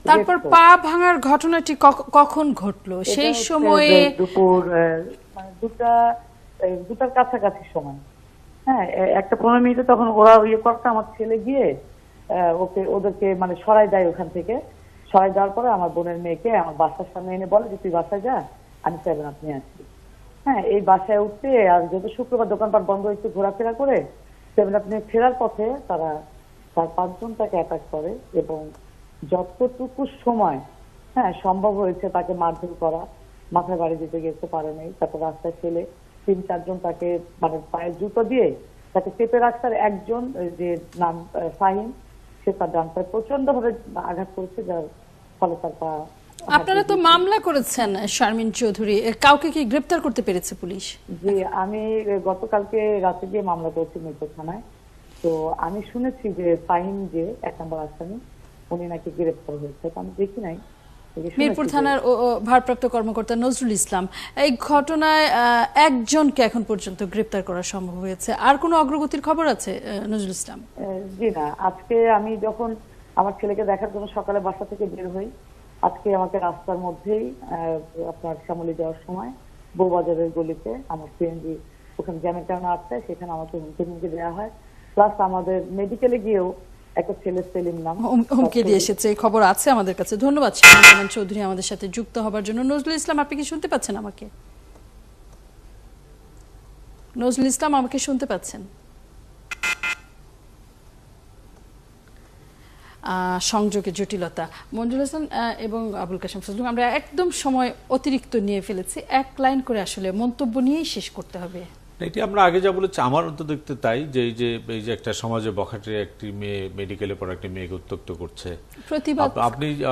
তারপর পা ভাঙার ঘটনাটি কখন ঘটলো? সেই সময়ে দুপুর 2টার কাছাকাছি সময়। হ্যাঁ, 1:15 মিনিটে তখন ওরা করতে আমার ছেলে গিয়ে ওদেরকে মানে সরাই দেয়। ওখান থেকে সরাই দেওয়ার পরে আমার বোনের মেয়েকে আমার বাসার সামনে এনে বলে যে তুই বাসায় যা, আমি 7-Up নিয়ে আসছি। হ্যাঁ, এই বাসায় উঠতে আর যেহেতু শুক্রবার দোকানপাট বন্ধ, একটু ঘোরাফেরা করে 7-Up নিয়ে ফেরার পথে তারা 4-5 জন তাকে অ্যাটাক করে এবং যতটুকু সময় সম্ভব হয়েছে তাকে মারধর করা, মাথায় বাড়ি দিতে গেছে পারে নাই। তারপর রাস্তায় ফেলে 3-4 জন তাকে মানে পায়ের জুতো দিয়ে তাকে চেপে রাখতে, একজন যে নাম ফাহিম, সে তার ডান পায়ে প্রচন্ড ভাবে আঘাত করেছে, যার ফলে তার পা। আপনারা তো মামলা করেছেন শারমিন চৌধুরী, কাউকে কি গ্রেফতার করতে পেরেছে পুলিশ? জি, আমি গতকালকে রাতে গিয়ে মামলা করেছি মিরপুর থানায়। তো আমি শুনেছি যে ফাহিম যে 1 নম্বর আসামি, উনি নাকি গ্রেফতার হয়েছে, আমি দেখি নাই। মিরপুর থানার ভারপ্রাপ্ত কর্মকর্তা নজরুল ইসলাম, এই ঘটনায় একজনকে এখন পর্যন্ত গ্রেফতার করা সম্ভব হয়েছে, আর কোনো অগ্রগতির খবর আছে নজরুল ইসলাম? জি না, আজকে আমি যখন আমার ছেলেকে দেখার জন্য সকালে বাসা থেকে বের হই, আজকে আমাকে রাস্তার মধ্যেই আপনার শ্যামলী যাওয়ার সময় বউবাজারের গলিতে আমার সিএনজি ওখানে জ্যামের কারণে আটকায়, সেখানে আমাকে হুমকি দেওয়া হয়। প্লাস আমাদের মেডিকেলে গিয়েও একটা ছেলে সেলিম নাম হুমকি দিয়ে এসেছে, এই খবর আছে আমাদের কাছে। ধন্যবাদ শারমিন জামান চৌধুরী আমাদের সাথে যুক্ত হবার জন্য। নজরুল ইসলাম, আপনি কি শুনতে পাচ্ছেন আমাকে? নজরুল ইসলাম, আমাকে শুনতে পাচ্ছেন? সংযোগে জটিলতা। মঞ্জুল হাসান এবং আবুল কাশেম ফজলুল, আমরা একদম সময় অতিরিক্ত নিয়ে ফেলেছি, এক লাইন করে আসলে মন্তব্য নিয়েই শেষ করতে হবে। এটি আমরা আগে যা বলেছি, আমার তো দেখতে তাই যে এই যে একটা সমাজে বখাটে একটি মেয়ে মেডিকেলে পড়া একটি মেয়েকে উত্ত্যক্ত করছে,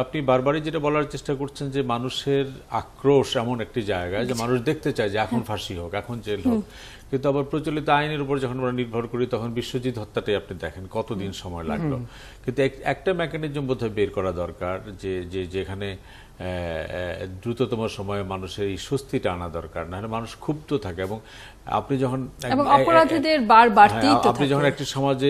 আপনি বারবারই যেটা বলার চেষ্টা করছেন যে মানুষের আক্রোশ এমন একটি জায়গায় যে মানুষ দেখতে চায় যে এখন ফাঁসি হোক, এখন জেল হোক, কিন্তু আবার প্রচলিত আইনের উপর যখন আমরা নির্ভর করি তখন বিশ্বজিৎ হত্যাটাই আপনি দেখেন কতদিন সময় লাগলো। কিন্তু একটা মেকানিজম বোধহয় বের করা দরকার যে যেখানে দ্রুততম সময়ে মানুষের এই স্বস্তিটা আনা দরকার, না হলে মানুষ ক্ষুব্ধ থাকে। এবং আপনি যখন আপনি যখন একটি সমাজে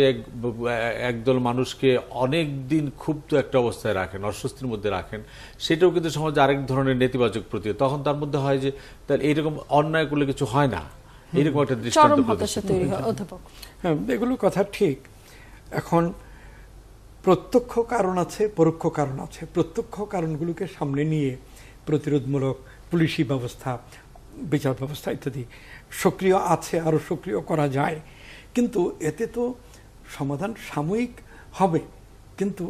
একদল মানুষকে অনেক দিন ক্ষুব্ধ একটা অবস্থায় রাখেন, অস্বস্তির মধ্যে রাখেন, সেটাও কিন্তু সমাজে আরেক ধরনের নেতিবাচক প্রতি, তখন তার মধ্যে হয় যে তার এইরকম অন্যায় করলে কিছু হয় না, এইরকম একটা দৃষ্টান্ত হ্যাঁ, এগুলো কথা ঠিক। এখন প্রত্যক্ষ কারণ আছে, পরোক্ষ কারণ আছে। প্রত্যক্ষ কারণগুলোকে সামনে নিয়ে প্রতিরোধমূলক পুলিশি ব্যবস্থা, বিচার ব্যবস্থা ইত্যাদি সক্রিয় আছে, আরো সক্রিয় করা যায়, কিন্তু এতে তো সমাধান সাময়িক হবে, কিন্তু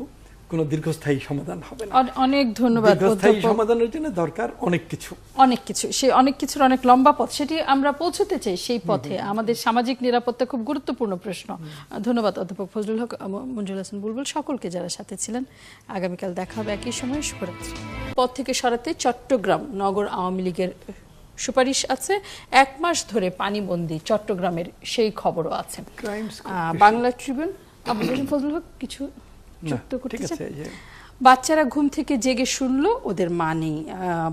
কোনো দীর্ঘস্থায়ী সমাধান হবে না। অনেক ধন্যবাদ। দীর্ঘস্থায়ী সমাধানের জন্য দরকার অনেক কিছু, সেই অনেক কিছুর অনেক লম্বা পথ, সেটি আমরা পৌঁছতে চাই সেই পথে। আমাদের সামাজিক নিরাপত্তা খুব গুরুত্বপূর্ণ প্রশ্ন। ধন্যবাদ অধ্যাপক ফজলুল হক, মঞ্জুল হাসান বুলবুল, সকলকে যারা সাথে ছিলেন। আগামীকাল দেখা হবে একই সময়। শুভরাত্রি। পদ থেকে সরাতে চট্টগ্রাম নগর আওয়ামী লীগের সুপারিশ আছে, 1 মাস ধরে পানিবন্দী চট্টগ্রামের সেই খবরও আছে। বাংলা ট্রিবিউন, ফজলুল হক কিছু যুক্ত করতে চান? বাচ্চারা ঘুম থেকে জেগে শুনলো ওদের মা নেই।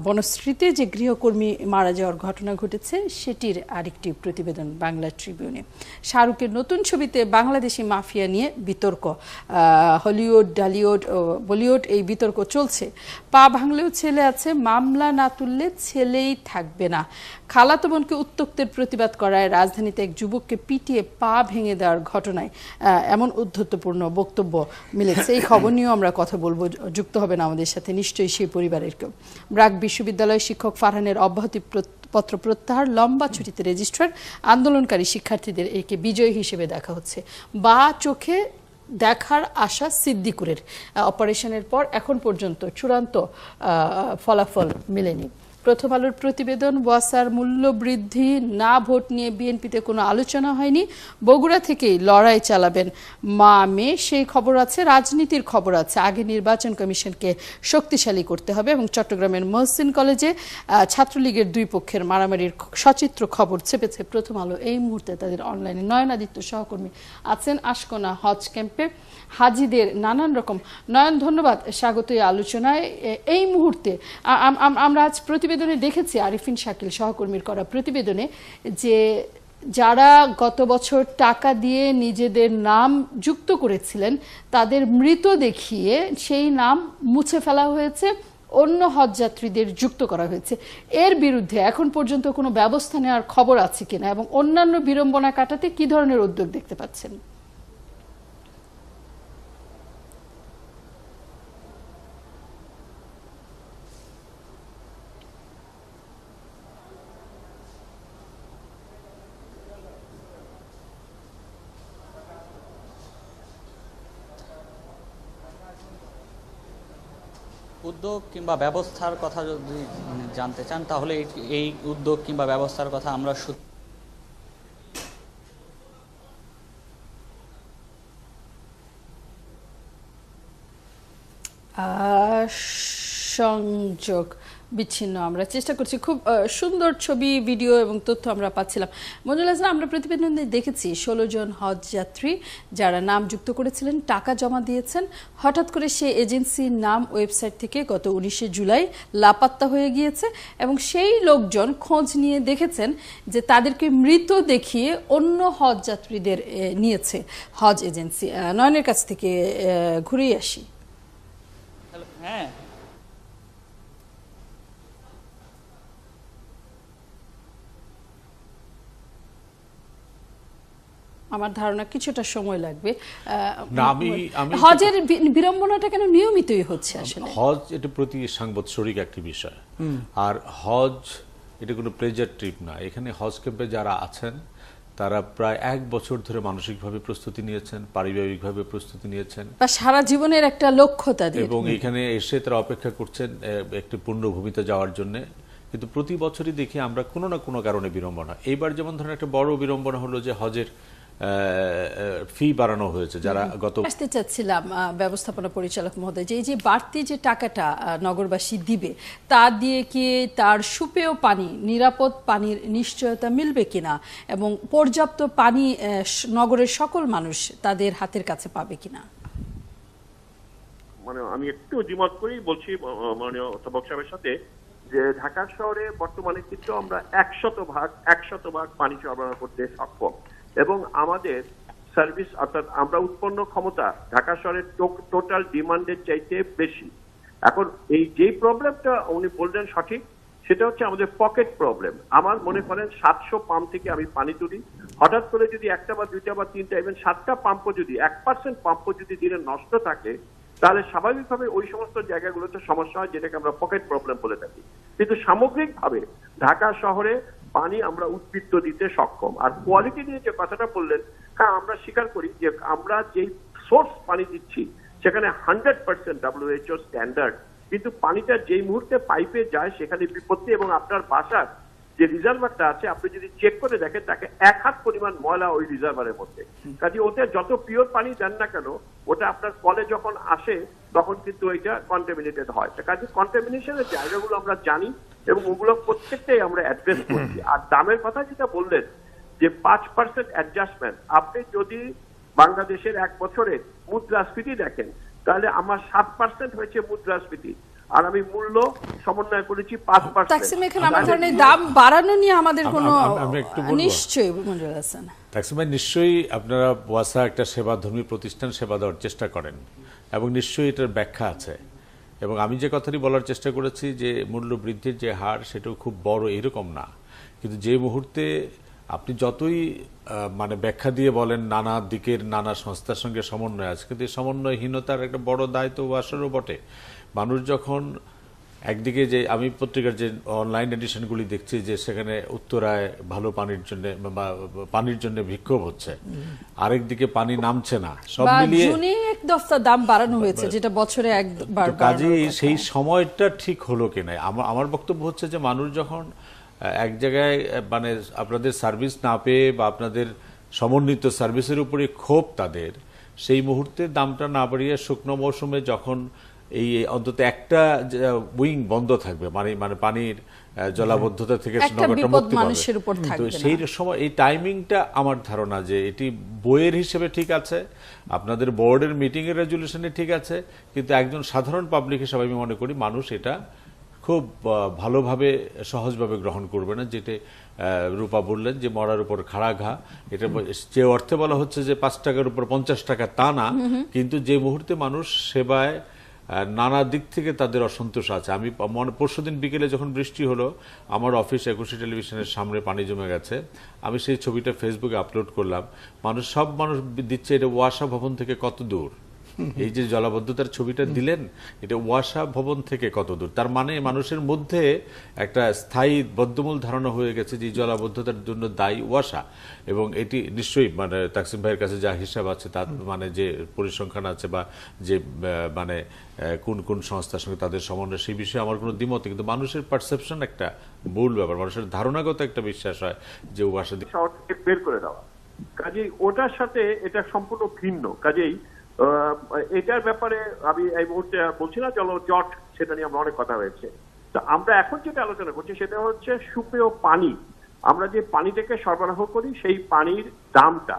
বনশ্রীতে যে গৃহকর্মী মারা যাওয়ার ঘটনা ঘটেছে সেটির আরেকটি প্রতিবেদন বাংলা ট্রিবিউনে। শাহরুখের নতুন ছবিতে বাংলাদেশি মাফিয়া নিয়ে বিতর্ক, হলিউড, ডালিউড, বলিউড এই বিতর্ক চলছে। পা ভাঙলেও ছেলে আছে, মামলা না তুললে ছেলেই থাকবে না। খালাতো বোনকে উত্ত্যক্তের প্রতিবাদ করায় রাজধানীতে এক যুবককে পিটিয়ে পা ভেঙে দেওয়ার ঘটনায় এমন উদ্ধত্তপূর্ণ বক্তব্য মিলেছে। এই খবর নিয়েও আমরা কথা বলবো, যুক্ত হবেন আমাদের সাথে নিশ্চয়ই সেই পরিবারের কেউ। ব্রাক বিশ্ববিদ্যালয়ের শিক্ষক ফারহানের অব্যাহতি পত্র প্রত্যাহার, লম্বা ছুটিতে রেজিস্ট্রার, আন্দোলনকারী শিক্ষার্থীদের একে বিজয়ী হিসেবে দেখা হচ্ছে। বা চোখে দেখার আশা সিদ্দিকুরের, অপারেশনের পর এখন পর্যন্ত চূড়ান্ত ফলাফল মেলেনি। প্রথম আলোর প্রতিবেদন, ওয়াসার মূল্য বৃদ্ধি না, ভোট নিয়ে বিএনপিতে কোনো আলোচনা হয়নি, বগুড়া থেকেই লড়াই চালাবেন মা মেয়ে, সেই খবর আছে। রাজনীতির খবর আছে, আগে নির্বাচন কমিশনকে শক্তিশালী করতে হবে। এবং চট্টগ্রামের মহসিন কলেজে ছাত্রলীগের 2 পক্ষের মারামারির সচিত্র খবর ছেপেছে প্রথম আলো এই মুহূর্তে তাদের অনলাইনে। নয়নাদিত্য সহকর্মী আছেন আশকোনা হজ ক্যাম্পে, হাজিদের নানান রকম। নয়ন, ধন্যবাদ, স্বাগত এই আলোচনায়। এই মুহূর্তে আমরা আজ প্রতিবেদনে দেখেছি, আরিফিন শাকিল সহকর্মীর করা প্রতিবেদনে, যে যারা গত বছর টাকা দিয়ে নিজেদের নাম যুক্ত করেছিলেন তাদের মৃত দেখিয়ে সেই নাম মুছে ফেলা হয়েছে, অন্য হজযাত্রীদের যুক্ত করা হয়েছে। এর বিরুদ্ধে এখন পর্যন্ত কোনো ব্যবস্থা নেওয়ার খবর আছে কিনা এবং অন্যান্য বিড়ম্বনা কাটাতে কি ধরনের উদ্যোগ দেখতে পাচ্ছেন? উদ্যোগ কিংবা ব্যবস্থার কথা যদি জানতে চান তাহলে এই উদ্যোগ কিংবা ব্যবস্থার কথা আমরা সংযোগ বিচ্ছিন্ন, আমরা চেষ্টা করছি। খুব সুন্দর ছবি, ভিডিও এবং তথ্য আমরা পাচ্ছিলাম। মঞ্জুল হাসান, আমরা প্রতিবেদনে দেখেছি 16 জন হজ যাত্রী যারা নাম যুক্ত করেছিলেন, টাকা জমা দিয়েছেন, হঠাৎ করে সেই এজেন্সির নাম ওয়েবসাইট থেকে গত 19 জুলাই লাপাত্তা হয়ে গিয়েছে এবং সেই লোকজন খোঁজ নিয়ে দেখেছেন যে তাদেরকে মৃত দেখিয়ে অন্য হজ যাত্রীদের নিয়েছে হজ এজেন্সি। নয়নের কাছ থেকে ঘুরেই আসি। হ্যাঁ, আমার ধারণা কিছুটা সময় লাগবে। হজের বিড়ম্বনাটা কেন নিয়মিতই হচ্ছে? আসলে হজ এটা প্রতি সাংবৎসরিক একটি বিষয়, আর হজ এটা কোনো প্লেজার ট্রিপ না। এখানে হজ ক্যাম্পে যারা আছেন তারা প্রায় 1 বছর ধরে মানসিকভাবে প্রস্তুতি নিয়েছেন, পারিবারিকভাবে প্রস্তুতি নিয়েছেন, বা সারা জীবনের একটা লক্ষ্য তাদের, এবং এখানে এসে তারা অপেক্ষা করছেন একটি পূর্ণভূমিতে যাওয়ার জন্য। কিন্তু প্রতি বছরই দেখি আমরা কোনো না কোনো কারণে বিড়ম্বনা। এইবার যেমন ধরেন একটা বড় বিড়ম্বনা হলো যে হজের ফি বাড়ানো হয়েছে। যারা গত আসতে চাচ্ছিলাম ব্যবস্থাপনা পরিচালক মহোদয়, যে এই যে বাড়তি যে টাকাটা নগরবাসী দিবে, তা দিয়ে কি তার সুপেয় পানি, নিরাপদ পানির নিশ্চয়তা মিলবে কিনা, এবং পর্যাপ্ত পানি নগরের সকল মানুষ তাদের হাতের কাছে পাবে কিনা? মানে আমি একটু দ্বিমত করেই বলছি মাননীয় অধ্যাপক সাহেবের সাথে, যে ঢাকা শহরে বর্তমানে কিন্তু আমরা 100% পানি সরবরাহ করতে সক্ষম, এবং আমাদের সার্ভিস অর্থাৎ আমরা উৎপন্ন ক্ষমতা ঢাকা শহরের টোটাল ডিমান্ডের চাইতে বেশি। এখন এই যে প্রবলেমটা উনি বললেন সঠিক, সেটা হচ্ছে আমাদের পকেট প্রবলেম। আমার মনে করেন 700 পাম্প থেকে আমি পানি তুলি, হঠাৎ করে যদি একটা বা দুইটা বা তিনটা ইভেন 7টা পাম্পও যদি 1% পাম্পও যদি দিনে নষ্ট থাকে, তাহলে স্বাভাবিকভাবে ওই সমস্ত জায়গাগুলোতে সমস্যা হয়, যেটাকে আমরা পকেট প্রবলেম বলে থাকি। কিন্তু সামগ্রিকভাবে ঢাকা শহরে পানি আমরা উদ্বৃত্ত দিতে সক্ষম। আর কোয়ালিটি নিয়ে যে কথাটা বললেন, হ্যাঁ আমরা স্বীকার করি যে আমরা যেই সোর্স পানি দিচ্ছি সেখানে 100% WHO স্ট্যান্ডার্ড, কিন্তু পানিটা যেই মুহূর্তে পাইপে যায় সেখানে বিপত্তি, এবং আপনার বাসার যে রিজার্ভারটা আছে আপনি যদি চেক করে দেখেন তাকে 1 হাত পরিমাণ ময়লা ওই রিজার্ভারের মধ্যে। কাজে ওতে যত পিওর পানি দেন না কেন, ওটা আপনার কলে যখন আসে তখন কিন্তু এটা কন্টামিনেটেড হয়। কাজে কন্টামিনেশনের জায়গাগুলো আমরা জানি এবং ওগুলো প্রত্যেকটাই আমরা অ্যাড্রেস করছি। আর দামের কথা যেটা বললেন যে 5% অ্যাডজাস্টমেন্ট, আপনি যদি বাংলাদেশের 1 বছরে মুদ্রাস্ফীতি দেখেন তাহলে আমার 7% হয়েছে মুদ্রাস্ফীতি, আর আমি মূল্য সমন্বয় করেছি 5%। তাকসিম, এখানে আমার ধরনের দাম বাড়ানো নিয়ে আমাদের কোনো নিশ্চয়ই মঞ্জুর হাসান তাকসিম ভাই, নিশ্চয়ই আপনারা ওয়াসা একটা সেবাধর্মী প্রতিষ্ঠান, সেবা দেওয়ার চেষ্টা করেন এবং নিশ্চয়ই এটার ব্যাখ্যা আছে। এবং আমি যে কথাটি বলার চেষ্টা করেছি যে মূল্য বৃদ্ধির যে হার সেটাও খুব বড় এরকম না, কিন্তু যে মুহূর্তে আপনি যতই মানে ব্যাখ্যা দিয়ে বলেন নানা দিকের নানা সংস্থার সঙ্গে সমন্বয় আছে, কিন্তু এই সমন্বয়হীনতার একটা বড় দায়িত্ব ওয়াসারও বটে। মানুষ যখন একদিকে, যে আমি পত্রিকার যে অনলাইন এডিশনগুলি দেখছি যে সেখানে উত্তরায় ভালো পানির জন্য বিক্ষোভ হচ্ছে, আরেকদিকে পানি নামছে না, সব মিলিয়ে এক দফা দাম বাড়ানো হয়েছে, যেটা বছরে একবার। কাজেই সেই সময়টা ঠিক হলো কিনা, আমার বক্তব্য হচ্ছে যে মানুষ যখন এক জায়গায় মানে আপনাদের সার্ভিস না পেয়ে বা আপনাদের সমন্বিত সার্ভিসের উপরে ক্ষোভ তাদের, সেই মুহূর্তে দামটা না বাড়িয়ে শুকনো মৌসুমে যখন এই অন্তত একটা উইং বন্ধ থাকবে, মানে পানির জলাবদ্ধতা থেকে নগরটা মুক্তি পাবে, তো সেই সময় এই টাইমিংটা আমার ধারণা যে এটি বইয়ের হিসেবে ঠিক আছে, আপনাদের বোর্ডের মিটিং এর রেজুলেশনে ঠিক আছে, কিন্তু একজন সাধারণ পাবলিক হিসেবে আমি মনে করি মানুষ এটা খুব ভালোভাবে সহজভাবে গ্রহণ করবে না। যেটা রূপা বললেন যে মরার উপর খাড়া ঘা, এটা যে অর্থে বলা হচ্ছে যে 5 টাকার উপর 50 টাকা তা না, কিন্তু যে মুহূর্তে মানুষ সেবায় নানা দিক থেকে তাদের অসন্তোষ আছে। আমি পরশুদিন বিকেলে যখন বৃষ্টি হলো, আমার অফিস 21 টেলিভিশনের সামনে পানি জমে গেছে, আমি সেই ছবিটা ফেসবুকে আপলোড করলাম। সব মানুষ দিচ্ছে এটা ওয়াসা ভবন থেকে কত দূর, এই যে জলাবদ্ধতার ছবিটা দিলেন এটা ওয়াসা ভবন থেকে কত দূর, তার মানে মানুষের মধ্যে একটা স্থায়ী বদ্ধমূল ধারণা হয়ে গেছে যে জলাবদ্ধতার জন্য দায়ী ওয়াসা। এবং এটি নিশ্চয়ই মানে তাকসিম ভাইয়ের কাছে যা হিসাব আছে তার মানে যে পরিসংখ্যান আছে বা যে মানে কোন কোন সংস্থার সঙ্গে তাদের সমন্বয়, সেই বিষয়ে আমার কোনো দ্বিমত, কিন্তু মানুষের পারসেপশন একটা ভুল ব্যাপার, মানুষের ধারণাগত একটা বিশ্বাস হয় যে ওয়াসা বের করে দেওয়া, কাজেই ওটার সাথে এটা সম্পূর্ণ ভিন্ন। কাজেই এটার ব্যাপারে আমি এই মুহূর্তে বলছি না জলজট, সেটা নিয়ে আমরা অনেক কথা হয়েছে। তো আমরা এখন যেটা আলোচনা করছি সেটা হচ্ছে সুপেয় পানি। আমরা যে পানি থেকে সরবরাহ করি সেই পানির দামটা,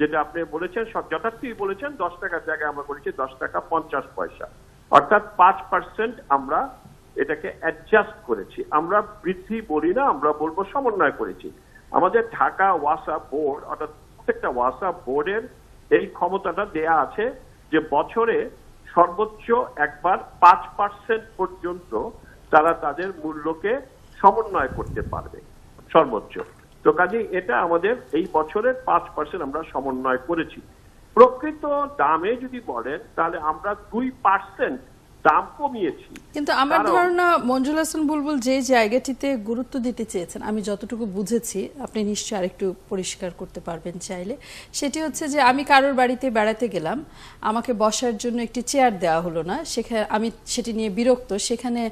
যেটা আপনি বলেছেন সব যথার্থই বলেছেন, 10 টাকার জায়গায় আমরা করেছি 10 টাকা 50 পয়সা, অর্থাৎ 5% আমরা এটাকে অ্যাডজাস্ট করেছি। আমরা বৃদ্ধি বলি না, আমরা বলবো সমন্বয় করেছি। আমাদের ঢাকা ওয়াসা বোর্ড অর্থাৎ প্রত্যেকটা ওয়াসা বোর্ডের এই ক্ষমতাটা দেয়া আছে যে বছরে সর্বোচ্চ একবার 5% পর্যন্ত তারা তাদের মূল্যকে সমন্বয় করতে পারবে সর্বোচ্চ। তো কাজেই এটা আমাদের এই বছরের 5% আমরা সমন্বয় করেছি। প্রকৃত দামে যদি বলেন তাহলে আমরা 2% দাম কমিয়েছি। কিন্তু আমার ধারণা মঞ্জুল হাসান বুলবুল যে জায়গাটিতে গুরুত্ব দিতে চেয়েছেন, আমি যতটুকু বুঝেছি, আপনি নিশ্চয়ই আরেকটু পরিষ্কার করতে পারবেন চাইলে, সেটি হচ্ছে যে আমি কারোর বাড়িতে বেড়াতে গেলাম, আমাকে বসার জন্য একটি চেয়ার দেওয়া হলো না, সেখানে আমি সেটি নিয়ে বিরক্ত, সেখানে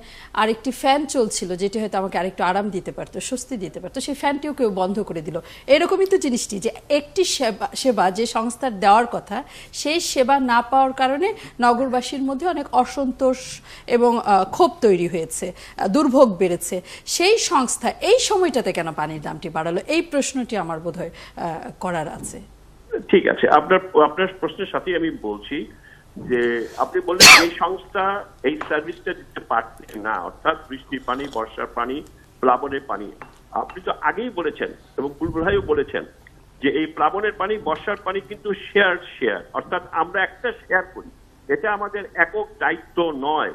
আরেকটি ফ্যান চলছিল যেটি হয়তো আমাকে আরেকটু আরাম দিতে পারতো, স্বস্তি দিতে পারতো, সেই ফ্যানটিও কেউ বন্ধ করে দিল। এরকমই তো জিনিসটি, যে একটি সেবা যে সংস্থার দেওয়ার কথা, সেই সেবা না পাওয়ার কারণে নগরবাসীর মধ্যে অনেক অসন্তোষ এবং ক্ষোভ তৈরি হয়েছে, দুর্ভোগ বেড়েছে। সেই সংস্থা এই সময়টাতে কেন পানির দামটি বাড়ালো, এই প্রশ্নটি আমার বোধহয় করার আছে। ঠিক আছে, আপনার প্রশ্নের সাথে আমি বলছি যে আপনি বললেন এই সংস্থা এই সার্ভিসটা দিতে পারছে না, অর্থাৎ বৃষ্টির পানি, বর্ষার পানি, প্লাবনের পানি। আপনি তো আগেই বলেছেন এবং বুলবুল ভাইও বলেছেন যে এই প্লাবনের পানি, বর্ষার পানি কিন্তু শেয়ার, অর্থাৎ আমরা একটা শেয়ার করি, এটা আমাদের একক দায়িত্ব নয়।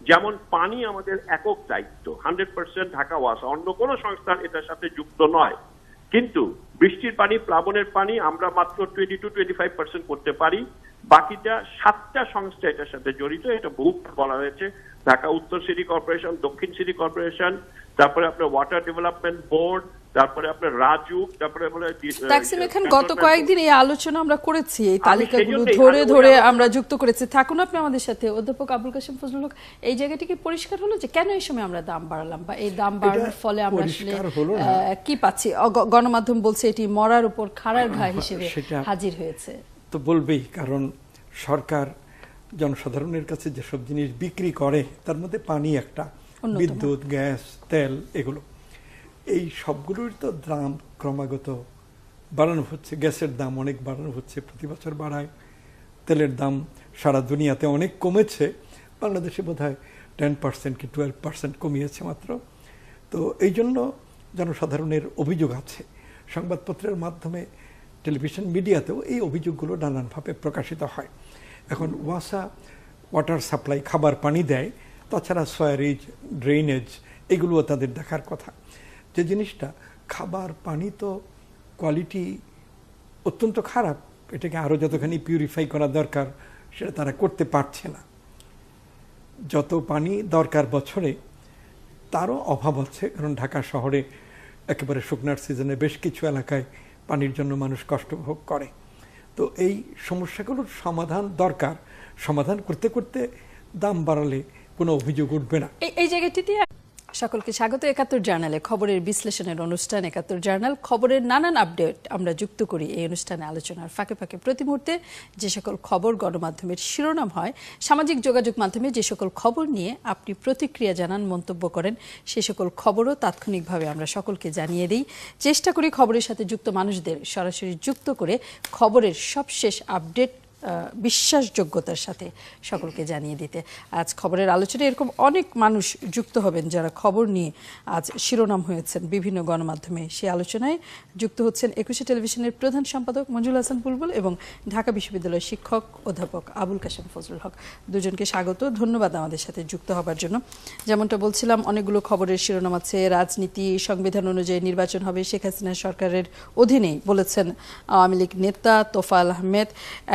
যেমন পানি আমাদের একক দায়িত্ব, 100% ঢাকা ওয়াসা, অন্য কোনো সংস্থার এটার সাথে যুক্ত নয়। কিন্তু বৃষ্টির পানি, প্লাবনের পানি আমরা মাত্র 20-25% করতে পারি, বাকিটা 7টা সংস্থা এটার সাথে জড়িত। এটা বহু বলা হয়েছে, ঢাকা উত্তর সিটি কর্পোরেশন, দক্ষিণ সিটি কর্পোরেশন, তারপরে আপনার ওয়াটার ডেভেলপমেন্ট বোর্ড, তারপরে আপনার রাজুক, তারপরে তাকসিম খান, গত কয়েকদিন এই আলোচনা আমরা করেছি, এই তালিকাগুলো ধরে ধরে আমরা যুক্ত করেছি। থাকুন আপনি আমাদের সাথে। অধ্যাপক আবুল কাশেম ফজলুল হক, এই জায়গাটি কি পরিষ্কার হলো যে কেন এই সময় আমরা দাম বাড়ালাম, বা এই দাম বাড়ানোর ফলে আমরা আসলে কি পাচ্ছি? গণমাধ্যম বলছে এটি মরার উপর খাড়ার ঘা হিসেবে হাজির হয়েছে। তো বলবেই, কারণ সরকার জনসাধারণের কাছে যেসব জিনিস বিক্রি করে তার মধ্যে পানি একটা, বিদ্যুৎ, গ্যাস, তেল, এগুলো, এই সবগুলোর তো দাম ক্রমাগত বাড়ানো হচ্ছে। গ্যাসের দাম অনেক বাড়ানো হচ্ছে, প্রতি বছর বাড়ায়। তেলের দাম সারা দুনিয়াতে অনেক কমেছে, বাংলাদেশে বোধহয় 10% কি 12% কমিয়েছে মাত্র। তো এই জন্য জনসাধারণের অভিযোগ আছে, সংবাদপত্রের মাধ্যমে, টেলিভিশন মিডিয়াতেও এই অভিযোগগুলো নানানভাবে প্রকাশিত হয়। এখন ওয়াসা ওয়াটার সাপ্লাই খাবার পানি দেয়, তাছাড়া সয়ারেজ, ড্রেনেজ, এগুলোও তাদের দেখার কথা। যে জিনিসটা খাবার পানি, তো কোয়ালিটি অত্যন্ত খারাপ, এটাকে আরও যতখানি পিউরিফাই করা দরকার সেটা তারা করতে পারছে না। যত পানি দরকার বছরে তারও অভাব হচ্ছে, কারণ ঢাকা শহরে একেবারে শুকনার সিজনে বেশ কিছু এলাকায় পানির জন্য মানুষ কষ্ট ভোগ করে। তো এই সমস্যাগুলোর সমাধান দরকার। সমাধান করতে করতে দাম বাড়ালে কোনো অভিযোগ উঠবে না। এই জায়গাটিতে সকলকে স্বাগত। ৭১ জার্নালে খবরের বিশ্লেষণের অনুষ্ঠান ৭১ জার্নাল। খবরের নানান আপডেট আমরা যুক্ত করি এই অনুষ্ঠানে আলোচনার ফাঁকে ফাঁকে। প্রতি মুহূর্তে যে সকল খবর গণমাধ্যমের শিরোনাম হয়, সামাজিক যোগাযোগ মাধ্যমে যে সকল খবর নিয়ে আপনি প্রতিক্রিয়া জানান, মন্তব্য করেন, সে সকল খবরও তাৎক্ষণিকভাবে আমরা সকলকে জানিয়ে দিই। চেষ্টা করি খবরের সাথে যুক্ত মানুষদের সরাসরি যুক্ত করে খবরের সবশেষ আপডেট বিশ্বাসযোগ্যতার সাথে সকলকে জানিয়ে দিতে। আজ খবরের আলোচনায় এরকম অনেক মানুষ যুক্ত হবেন যারা খবর নিয়ে আজ শিরোনাম হয়েছেন বিভিন্ন গণমাধ্যমে। সেই আলোচনায় যুক্ত হচ্ছেন ২১শে টেলিভিশনের প্রধান সম্পাদক মঞ্জুল হাসান বুলবুল এবং ঢাকা বিশ্ববিদ্যালয়ের শিক্ষক অধ্যাপক আবুল কাশেম ফজলুল হক। দুজনকে স্বাগত, ধন্যবাদ আমাদের সাথে যুক্ত হবার জন্য। যেমনটা বলছিলাম, অনেকগুলো খবরের শিরোনাম আছে। রাজনীতি, সংবিধান অনুযায়ী নির্বাচন হবে, শেখ হাসিনা সরকারের অধীনেই বলেছেন আওয়ামী লীগ নেতা তোফায়েল আহমেদ।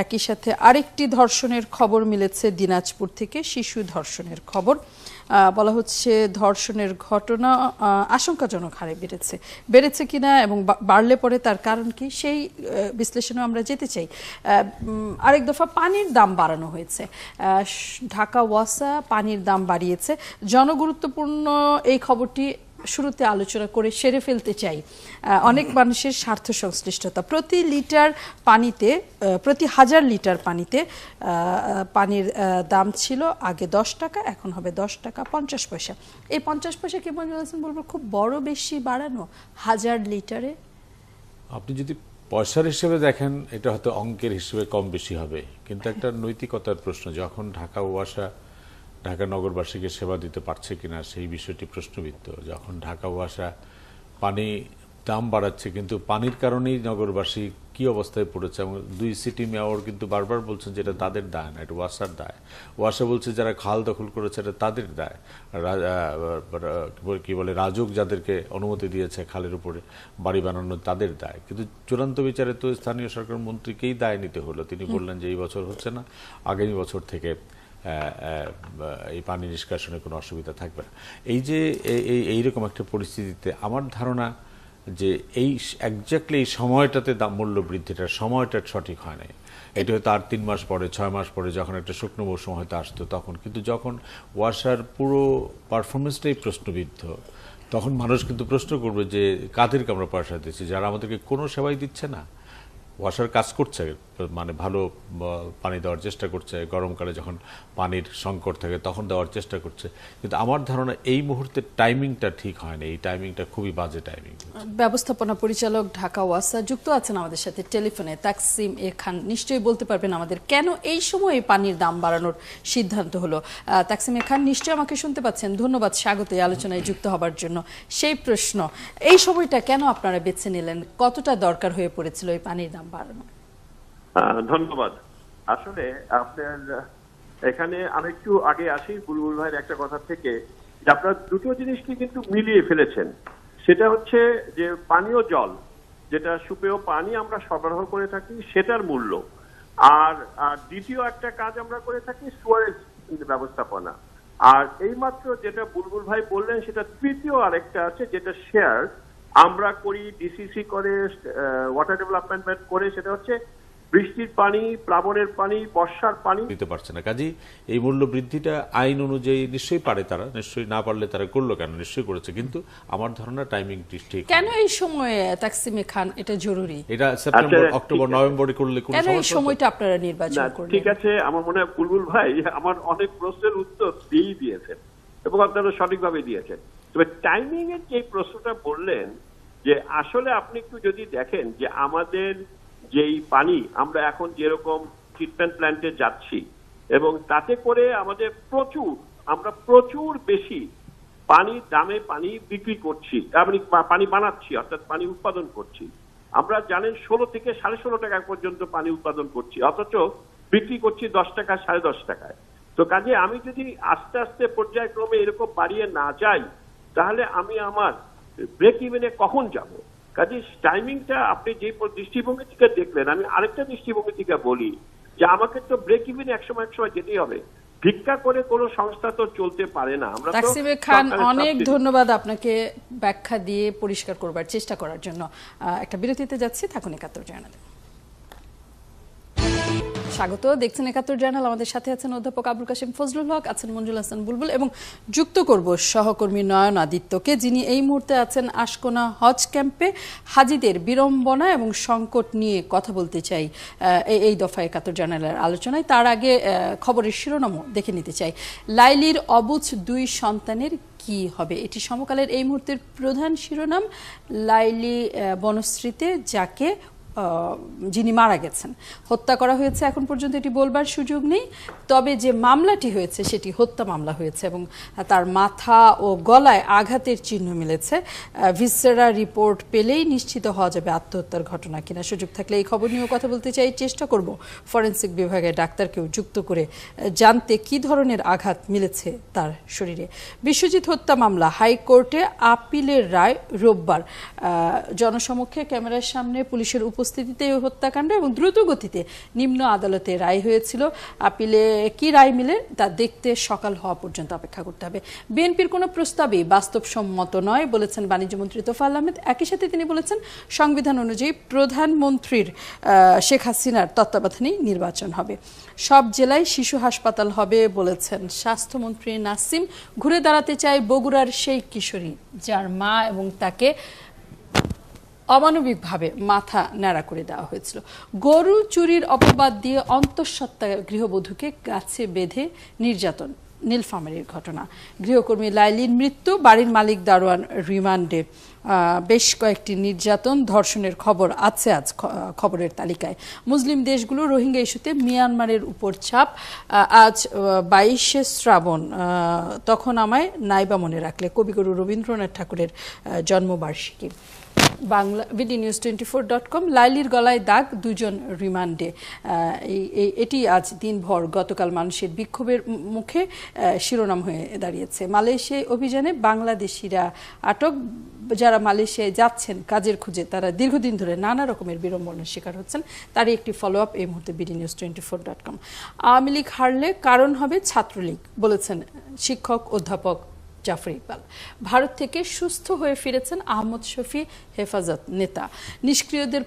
একই সাথে আরেকটি ধর্ষণের খবর মিলেছে দিনাজপুর থেকে, শিশু ধর্ষণের খবর। বলা হচ্ছে ধর্ষণের ঘটনা আশঙ্কাজনক হারে বেড়েছে কিনা এবং বাড়লে পরে তার কারণ কি, সেই বিশ্লেষণে আমরা যেতে চাই। আরেক দফা পানির দাম বাড়ানো হয়েছে। ঢাকা ওয়াসা পানির দাম বাড়িয়েছে। জনগুরুত্বপূর্ণ এই খবরটি শুরুতে আলোচনা করে সেরে ফেলতে চাই। অনেক মানুষের স্বার্থ সংশ্লিষ্টতা। প্রতি 1000 লিটার পানিতে পানির দাম ছিল আগে 10 টাকা, এখন হবে 10 টাকা 50 পয়সা। এই 50 পয়সা কি বলবো খুব বড় বেশি বাড়ানো 1000 লিটারে? আপনি যদি পয়সার হিসেবে দেখেন, এটা হয়তো অঙ্কের হিসেবে কম বেশি হবে, কিন্তু একটা নৈতিকতার প্রশ্ন। যখন ঢাকা ওয়াসা ঢাকা নগরবাসীকে সেবা দিতে পারছে কিনা সেই বিষয়টি প্রশ্নবিদ্ধ। যখন ঢাকা ওয়াসা পানি দাম বাড়াচ্ছে, কিন্তু পানির কারণেই নগরবাসী কি অবস্থায় পড়েছে, এবং 2 সিটি মেয়র কিন্তু বারবার বলছেন যে এটা তাদের দায় না, এটা ওয়াসার দায়। ওয়াসা বলছে যারা খাল দখল করেছে এটা তাদের দায়। কি বলে, রাজুক যাদেরকে অনুমতি দিয়েছে খালের উপরে বাড়ি বানানো, তাদের দায়। কিন্তু চূড়ান্ত বিচারে তো স্থানীয় সরকার মন্ত্রীকেই দায় নিতে হলো। তিনি বললেন যে এই বছর হচ্ছে না, আগামী বছর থেকে এই পানি নিষ্কাশনে কোনো অসুবিধা থাকবে না। এই যে এইরকম একটা পরিস্থিতিতে আমার ধারণা যে এই একজাক্টলি এই সময়টাতে মূল্য বৃদ্ধিটার সময়টা সঠিক হয় নাই। এটা হয়তো আর 3 মাস পরে 6 মাস পরে যখন একটা শুকনো মৌসুম হয়তো আসতো তখন, কিন্তু যখন ওয়াসার পুরো পারফরমেন্সটাই প্রশ্নবিদ্ধ, তখন মানুষ কিন্তু প্রশ্ন করবে যে কাদেরকে আমরা পয়সা দিচ্ছি, যারা আমাদেরকে কোনো সেবাই দিচ্ছে না। ওয়াসার কাজ করছে, মানে ভালো পানি দেওয়ার চেষ্টা করছে, গরমকালে যখন পানির সংকট থাকে তখন দেওয়ার চেষ্টা করছে, কিন্তু আমার ধারণা এই মুহূর্তে টাইমিংটা ঠিক হয়নি। এই টাইমিংটা খুবই বাজে টাইমিং। ব্যবস্থাপনা পরিচালক ঢাকা ওয়াসা যুক্ত আছেন আমাদের সাথে টেলিফোনে। তাকসিম এ খান নিশ্চয়ই বলতে পারবেন আমাদের কেন এই সময়ে পানির দাম বাড়ানোর সিদ্ধান্ত হলো। তাকসিম এ খান নিশ্চয়ই আমাকে শুনতে পাচ্ছেন। ধন্যবাদ, স্বাগত এই আলোচনায় যুক্ত হবার জন্য। সেই প্রশ্ন, এই সময়টা কেন আপনারা বেছে নিলেন? কতটা দরকার হয়ে পড়েছিল এই পানির দাম বাড়ানো? ধন্যবাদ। আসলে আপনার এখানে আমি একটু আগে আসি বুলবুল ভাইয়ের একটা কথা থেকে, যে আপনার দুটো জিনিসকে কিন্তু মিলিয়ে ফেলেছেন। সেটা হচ্ছে যে পানীয় জল, যেটা সুপেয় পানি আমরা সরবরাহ করে থাকি, সেটার মূল্য, আর দ্বিতীয় একটা কাজ আমরা করে থাকি সুয়ারেজ ব্যবস্থাপনা। আর এইমাত্র যেটা বুলবুল ভাই বললেন সেটা তৃতীয় আরেকটা আছে, যেটা শেয়ার আমরা করি, ডিসিসি করে, ওয়াটার ডেভেলপমেন্ট করে, সেটা হচ্ছে বৃষ্টির পানি, প্লাবনের পানি, বর্ষার পানি দিতে পারছে না। কাজেই এই মূল্য বৃদ্ধিটা আইন অনুযায়ী নিশ্চয়ই পারে তারা, নিশ্চয়ই না পারলে তারা করলো কেন? নিশ্চয়ই করেছে, কিন্তু আমার ধারণা টাইমিং ঠিক। কেন এই সময়ে তাকসিমে খান এটা জরুরি? এটা সেপ্টেম্বর, অক্টোবর, নভেম্বরে করলে কোনো সমস্যা? কেন এই সময়টা আপনারা নির্বাচন করলেন? ঠিক আছে, আমার মনে হয় বুলবুল ভাই আমার অনেক প্রশ্নের উত্তর দিয়েছেন এবং আপনারা সঠিকভাবে দিয়েছেন। তবে টাইমিং এর যে প্রশ্নটা বললেন, যে আসলে আপনি একটু যদি দেখেন যে আমাদের যেই পানি আমরা এখন যেরকম ট্রিটমেন্ট প্ল্যান্টে যাচ্ছি, এবং তাতে করে আমাদের আমরা প্রচুর বেশি পানির দামে পানি বিক্রি করছি, পানি বানাচ্ছি, অর্থাৎ পানি উৎপাদন করছি। আমরা জানেন 16 থেকে 16.5 টাকা পর্যন্ত পানি উৎপাদন করছি, অথচ বিক্রি করছি 10 টাকা, 10.5 টাকায়। তো কাজে আমি যদি আস্তে আস্তে পর্যায়ক্রমে এরকম বাড়িয়ে না যাই, তাহলে আমি আমার ব্রেক ইভেনে কখন যাব? কাজে টাইমিংটা আপনি যে দৃষ্টিভঙ্গি থেকে দেখলেন, আমি আরেকটা দৃষ্টিভঙ্গি থেকে বলি যে আমাকে তো ব্রেক ইভেনে এক সময় যেতেই হবে। ভিক্ষা করে কোনো সংস্থা তো চলতে পারে না। আমরা তাকসিম খান, অনেক ধন্যবাদ আপনাকে ব্যাখ্যা দিয়ে পরিষ্কার করবার চেষ্টা করার জন্য। একটা বিরতিতে যাচ্ছি, থাকুন ৭১ জার্নালে। স্বাগত, দেখছেন ৭১ জার্নাল। আমাদের সাথে আছেন অধ্যাপক আবুল কাশেম ফজলুল হক, আছেন মঞ্জুল হাসান বুলবুল, এবং যুক্ত করব সহকর্মী নয়ন আদিত্যকে, যিনি এই মুহূর্তে আছেন আশকোনা হজ ক্যাম্পে। হাজিদের বিড়ম্বনা এবং সংকট নিয়ে কথা বলতে চাই এই দফা ৭১ জার্নালের আলোচনায়। তার আগে খবরের শিরোনামও দেখে নিতে চাই। লাইলির অবুঝ 2 সন্তানের কি হবে, এটি সমকালের এই মুহূর্তের প্রধান শিরোনাম। লাইলি বনশ্রীতে, যাকে যিনি মারা গেছেন, হত্যা করা হয়েছে, এখন পর্যন্ত এটি বলবার সুযোগ নেই। তবে যে মামলাটি হয়েছে সেটি হত্যা মামলা হয়েছে এবং তার মাথা ও গলায় আঘাতের চিহ্ন মিলেছে। ভিসেরা রিপোর্ট পেলেই নিশ্চিত হওয়া যাবে আত্মহত্যার ঘটনা কিনা। সুযোগ থাকলে এই খবর নিয়েও কথা বলতে চাই, চেষ্টা করব ফরেনসিক বিভাগের ডাক্তারকেও যুক্ত করে জানতে কি ধরনের আঘাত মিলেছে তার শরীরে। বিশ্বজিৎ হত্যা মামলা হাইকোর্টে আপিলের রায় রোববার। জনসমক্ষে ক্যামেরার সামনে পুলিশের উপস্থিতিতে এই হত্যাকাণ্ড এবং দ্রুত গতিতে নিম্ন আদালতে রায় হয়েছিল। আপিলে কি রায় মিলে তা দেখতে সকাল হওয়া পর্যন্ত অপেক্ষা করতে হবে। বিএনপির কোনো প্রস্তাবই বাস্তবসম্মত নয় বলেছেন বাণিজ্যমন্ত্রী তোফায়েল আহমেদ। একই সাথে তিনি বলেছেন সংবিধান অনুযায়ী প্রধানমন্ত্রীর শেখ হাসিনার তত্ত্বাবধানেই নির্বাচন হবে। সব জেলায় শিশু হাসপাতাল হবে বলেছেন স্বাস্থ্যমন্ত্রী নাসিম। ঘুরে দাঁড়াতে চায় বগুড়ার সেই কিশোরী যার মা এবং তাকে অমানবিকভাবে মাথা ন্যাড়া করে দেওয়া হয়েছিল। গরু চুরির অপবাদ দিয়ে অন্তঃসত্ত্বা গৃহবধূকে গাছে বেঁধে নির্যাতন, নীলফামারীর ঘটনা। গৃহকর্মী লাইলির মৃত্যু, বাড়ির মালিক দারোয়ান রিমান্ডে। বেশ কয়েকটি নির্যাতন, ধর্ষণের খবর আছে আজ খবরের তালিকায়। মুসলিম দেশগুলো রোহিঙ্গা ইস্যুতে মিয়ানমারের উপর চাপ। আজ 22শে শ্রাবণ, তখন আমায় নাইবা মনে রাখলে, কবিগুরু রবীন্দ্রনাথ ঠাকুরের জন্মবার্ষিকী। বাংলা BDNews24.com। লাইলির গলায় দাগ, 2 জন রিমান্ডে। এটি আজ দিনভর গতকাল মানুষের বিক্ষোভের মুখে শিরোনাম হয়ে দাঁড়িয়েছে। মালয়েশিয়ায় অভিযানে বাংলাদেশিরা আটক। যারা মালয়েশিয়ায় যাচ্ছেন কাজের খুঁজে, তারা দীর্ঘদিন ধরে নানা রকমের বিড়ম্বনার শিকার হচ্ছেন, তারই একটি ফলো আপ এই মুহূর্তে BDNews24.com। আওয়ামী লীগ হারলে কারণ হবে ছাত্রলীগ, বলেছেন শিক্ষক অধ্যাপক জাফর ইকবাল। ভারত থেকে সুস্থ হয়ে ফিরেছেন আহমদ শফি হেফাজত নেতা। নিষ্ক্রিয়দের